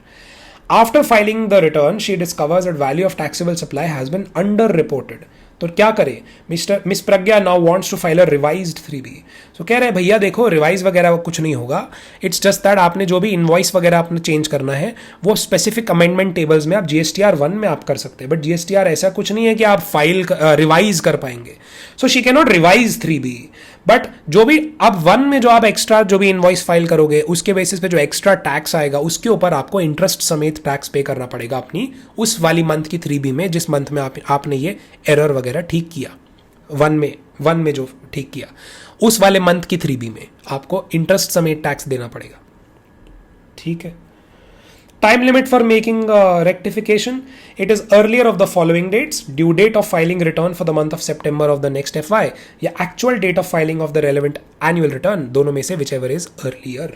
After filing the return, she discovers that value of taxable supply has been under-reported. तो क्या करे? Miss Pragya now wants to file a revised 3B. So कह रहे हैं भैया देखो revise वगैरह कुछ नहीं होगा. इट्स जस्ट दैट आपने जो भी इनवॉइस वगैरह आपने चेंज करना है वो स्पेसिफिक अमेंडमेंट टेबल्स में आप GSTR 1 में आप कर सकते हैं, बट GSTR ऐसा कुछ नहीं है कि आप फाइल रिवाइज कर पाएंगे. So she can not revise 3B, but जो भी अब 1 में जो आप एक्स्ट्रा जो भी इनवॉइस फाइल करोगे उसके बेसिस पे जो एक्स्ट्रा टैक्स आएगा उसके ऊपर आपको इंटरेस्ट समेत टैक्स पे करना पड़ेगा अपनी उस वाली मंथ की 3B में जिस मंथ में आपने ये एरर वगैरह ठीक किया. 1 में जो ठीक किया उस वाले मंथ की 3B में आपको इंटरेस्ट समेत टैक्स देना पड़ेगा. ठीक है. Time limit for making rectification. It is earlier of the following dates. Due date of filing return for the month of September of the next FY या actual date of filing of the relevant annual return, दोनों में से whichever is earlier.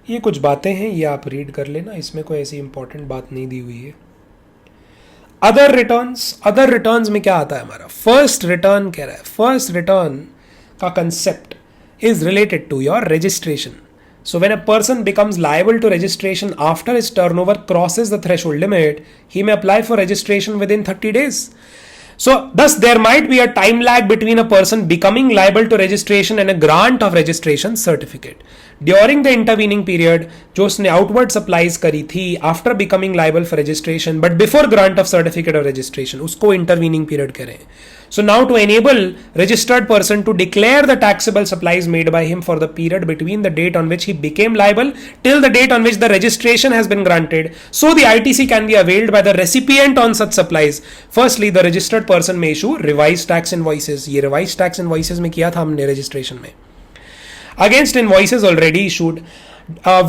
ये कुछ बातें हैं, ये आप रीड कर लेना, इसमें कोई ऐसी इंपॉर्टेंट बात नहीं दी हुई है. अदर रिटर्न्स में क्या आता है हमारा? फर्स्ट रिटर्न कह रहा है. फर्स्ट रिटर्न का concept is related to your registration. So when a person becomes liable to registration after his turnover crosses the threshold limit, he may apply for registration within 30 days. So thus there might be a time lag between a person becoming liable to registration and a grant of registration certificate. During the intervening period, जो उसने outward supplies करी थी after becoming liable for registration but before grant of certificate of registration, उसको intervening period कह रहे हैं. So now to enable registered person to declare the taxable supplies made by him for the period between the date on which he became liable till the date on which the registration has been granted, so the ITC can be availed by the recipient on such supplies. Firstly, the registered person may issue revised tax invoices. ये revised tax invoices में किया था हमने registration में. Against invoices already issued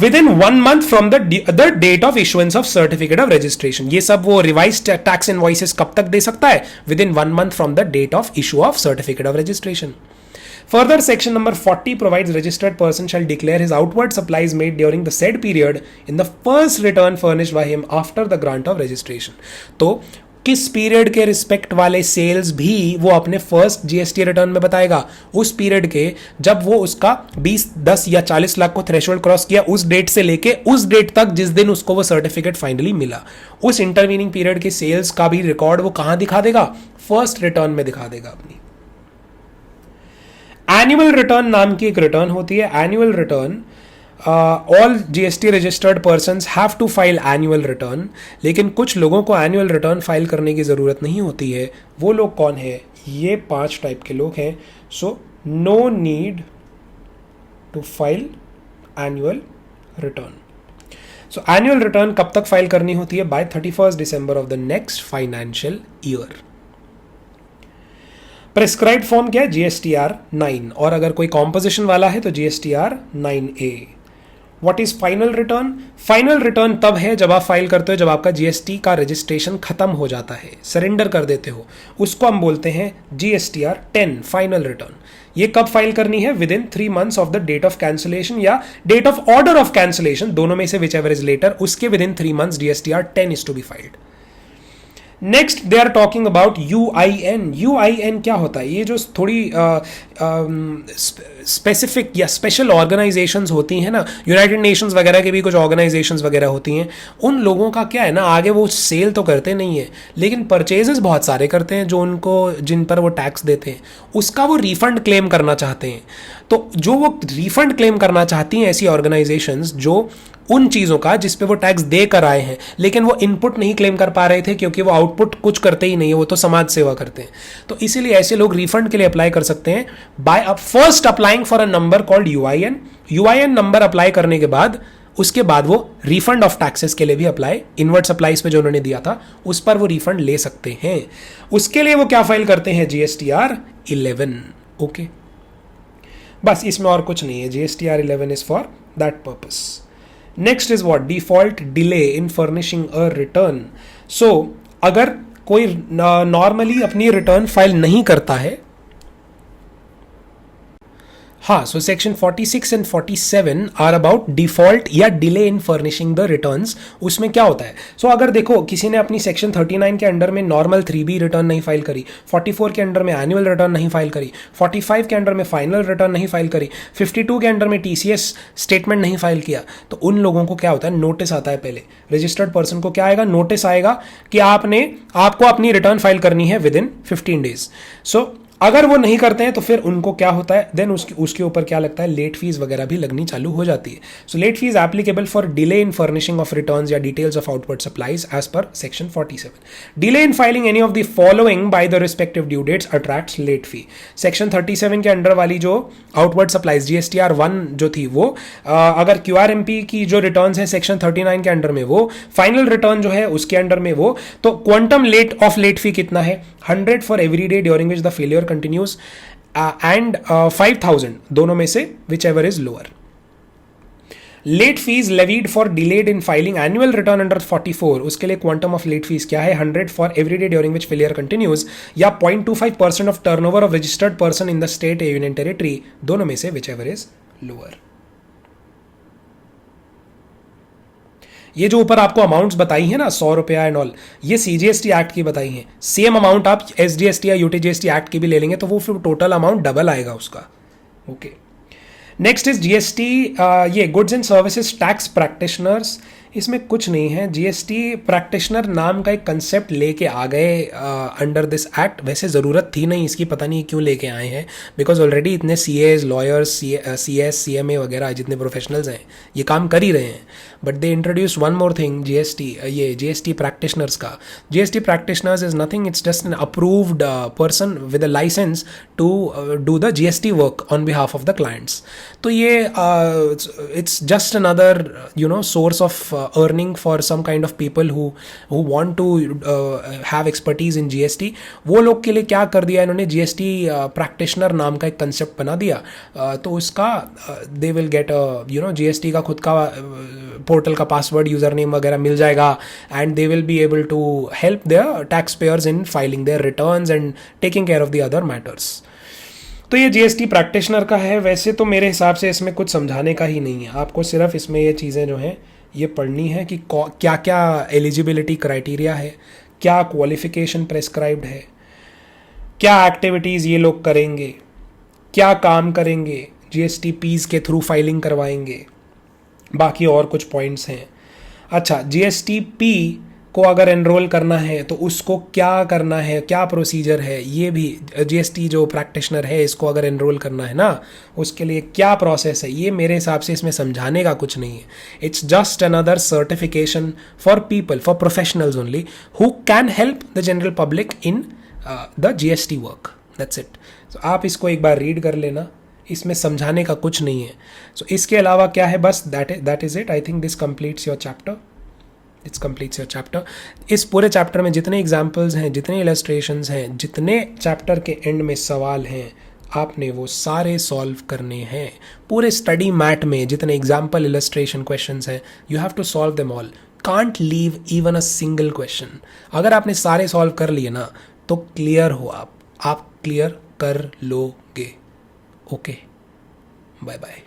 within 1 month from the date of issuance of certificate of registration. ये सब वो revised tax invoices कब तक दे सकता है? Within 1 month from the date of issue of certificate of registration. Further, section number 40 provides registered person shall declare his outward supplies made during the said period in the first return furnished by him after the grant of registration. तो किस period के respect वाले sales भी वो अपने first GST return में बताएगा. उस पीरियड के जब वो उसका 20, 10 या 40 लाख को थ्रेशोल्ड क्रॉस किया उस डेट से लेके उस डेट तक जिस दिन उसको वो सर्टिफिकेट फाइनली मिला, उस इंटरवीनिंग पीरियड के सेल्स का भी रिकॉर्ड वो कहां दिखा देगा? फर्स्ट रिटर्न में दिखा देगा अपनी. एनुअल रिटर्न नाम की एक रिटर्न होती है. Annual return all GST registered persons have to file annual return, लेकिन कुछ लोगों को एनुअल रिटर्न फाइल करने की ज़रूरत नहीं होती है. वो लोग कौन है? ये 5 टाइप के लोग हैं. So no need to file annual return. So annual return कब तक फाइल करनी होती है? By 31st December of the next financial year. Prescribed form क्या है, GSTR 9, और अगर कोई कॉम्पोजिशन वाला है तो GSTR 9A। What is final return? Final return तब है जब आप फाइल करते हो जब आपका GST का रजिस्ट्रेशन खत्म हो जाता है, सरेंडर कर देते हो, उसको हम बोलते हैं GSTR 10 फाइनल रिटर्न। ये कब फाइल करनी है? Within 3 months of the date of cancellation या date of order of cancellation, दोनों में से विच एवर इज लेटर, उसके within 3 months GSTR 10 is to be filed. Next they are talking about UIN। UIN क्या होता है? ये जो थोड़ी स्पेसिफिक या स्पेशल ऑर्गेनाइजेशंस होती हैं ना, यूनाइटेड नेशंस वगैरह की भी कुछ ऑर्गेनाइजेशंस वगैरह होती हैं, उन लोगों का क्या है ना, आगे वो सेल तो करते नहीं है लेकिन परचेजेस बहुत सारे करते हैं जो उनको, जिन पर वो टैक्स देते हैं, उसका वो रिफंड क्लेम करना चाहते हैं। तो जो वो रिफंड क्लेम करना चाहती हैं ऐसी ऑर्गेनाइजेशंस जो उन चीज़ों का जिस पे वो टैक्स दे कर आए हैं लेकिन वो इनपुट नहीं क्लेम कर पा रहे थे क्योंकि वो आउटपुट कुछ करते ही नहीं है, वो तो समाज सेवा करते हैं, तो इसीलिए ऐसे लोग रिफंड के लिए अप्लाई कर सकते हैं by first applying for a number called UIN। UIN number apply करने के बाद उसके बाद वो रिफंड ऑफ टैक्सेस के लिए भी अप्लाई, इनवर्ट सप्लाईज पे जो उन्होंने दिया था उस पर वो रिफंड ले सकते हैं। उसके लिए वो क्या फाइल करते हैं? GSTR 11। ओके, बस इसमें और कुछ नहीं है, GSTR 11 is for that purpose. Next is what? Default delay in furnishing a return. So अगर कोई नॉर्मली अपनी रिटर्न फाइल नहीं करता है, हाँ, so section 46 and 47 are about default या delay in furnishing the returns. उसमें क्या होता है? सो अगर देखो किसी ने अपनी सेक्शन 39 के अंडर में नॉर्मल 3B रिटर्न नहीं फाइल करी, 44 के अंडर में एनुअल रिटर्न नहीं फाइल करी, 45 के अंडर में फाइनल रिटर्न नहीं फाइल करी, 52 के अंडर में TCS स्टेटमेंट नहीं फाइल किया, तो उन लोगों को क्या होता है? नोटिस आता है। पहले रजिस्टर्ड पर्सन को क्या आएगा? नोटिस आएगा कि आपको अपनी रिटर्न फाइल करनी है विद इन 15 days। सो अगर वो नहीं करते हैं तो फिर उनको क्या होता है? देन उसके ऊपर क्या लगता है? लेट फीस वगैरह भी लगनी चालू हो जाती है। So late fees applicable for delay in furnishing of returns या details of outward supplies as per section 47। Delay in filing any of the following by the respective due dates attracts late fee. Section 37 के under वाली जो outward supplies GSTR 1 जो थी वो अगर QRMP की जो रिटर्न्स हैं सेक्शन 39 के अंडर में, वो फाइनल रिटर्न जो है उसके अंडर में वो, तो क्वांटम लेट फी कितना है? 100 for every day during which the failure continues and 5000 दोनों में से whichever is lower। Late fees levied for delayed in filing annual return under 44, उसके लिए क्वांटम ऑफ लेट फीस क्या है? 100 for every day during which failure continues, या 0.25% of turnover of registered person in the state या union territory, दोनों में से whichever is lower। ये जो ऊपर आपको अमाउंट्स बताई है ना, 100 रुपया एंड ऑल, ये CGST एक्ट की बताई हैं। सेम अमाउंट आप SGST या UTGST एक्ट की भी ले लेंगे तो वो फिर टोटल अमाउंट डबल आएगा उसका। ओके, नेक्स्ट इज GST, ये goods and services tax practitioners. इसमें कुछ नहीं है, GST प्रैक्टिशनर नाम का एक कंसेप्ट लेके आ गए अंडर दिस एक्ट। वैसे ज़रूरत थी नहीं इसकी, पता नहीं क्यों लेके आए हैं, बिकॉज ऑलरेडी इतने CAs, लॉयर्स, CS, CMA वगैरह जितने प्रोफेशनल्स हैं ये काम कर ही रहे हैं। But they introduce one more thing, ये GST प्रैक्टिशनर्स का। GST practitioners is nothing, it's just an approved person with a licence to do the GST work on behalf of the clients. तो ये it's just another source of earning for some kind of people who want to have expertise in GST। वो लोग के लिए क्या कर दिया इन्होंने? GST practitioner नाम का एक कंसेप्ट बना दिया। तो उसका they will get GST का खुद का पोर्टल का पासवर्ड, यूजर नेम वगैरह मिल जाएगा, and they will be able to help their taxpayers in filing their returns and taking care of the other matters। तो ये GST प्रैक्टिशनर का है। वैसे तो मेरे हिसाब से इसमें कुछ समझाने का ही नहीं है, आपको सिर्फ इसमें ये चीज़ें जो हैं ये पढ़नी है कि क्या क्या एलिजिबिलिटी क्राइटेरिया है, क्या क्वालिफिकेशन प्रेस्क्राइब्ड है, क्या एक्टिविटीज़ ये लोग करेंगे, क्या काम करेंगे, GSTPs के थ्रू फाइलिंग करवाएंगे, बाकी और कुछ पॉइंट्स हैं। अच्छा, GSTP को अगर एनरोल करना है तो उसको क्या करना है, क्या प्रोसीजर है, ये भी GST जो प्रैक्टिशनर है इसको अगर एनरोल करना है ना, उसके लिए क्या प्रोसेस है, ये मेरे हिसाब से इसमें समझाने का कुछ नहीं है। It's just another certification for people, for professionals only who can help the general public in the GST work, that's it. तो आप इसको एक बार रीड कर लेना, इसमें समझाने का कुछ नहीं है। सो इसके अलावा क्या है, बस that is it. I think this completes your chapter. It's completes your chapter. इस पूरे चैप्टर में जितने एग्जाम्पल्स हैं, जितने इलस्ट्रेशंस हैं, जितने चैप्टर के एंड में सवाल हैं, आपने वो सारे सॉल्व करने हैं। पूरे स्टडी मैट में जितने एग्जाम्पल, इलस्ट्रेशन, क्वेश्चंस हैं, you have to solve them all. Can't leave even a single question. अगर आपने सारे सॉल्व कर लिए ना तो क्लियर हो आप क्लियर कर लोगे। Okay, bye bye.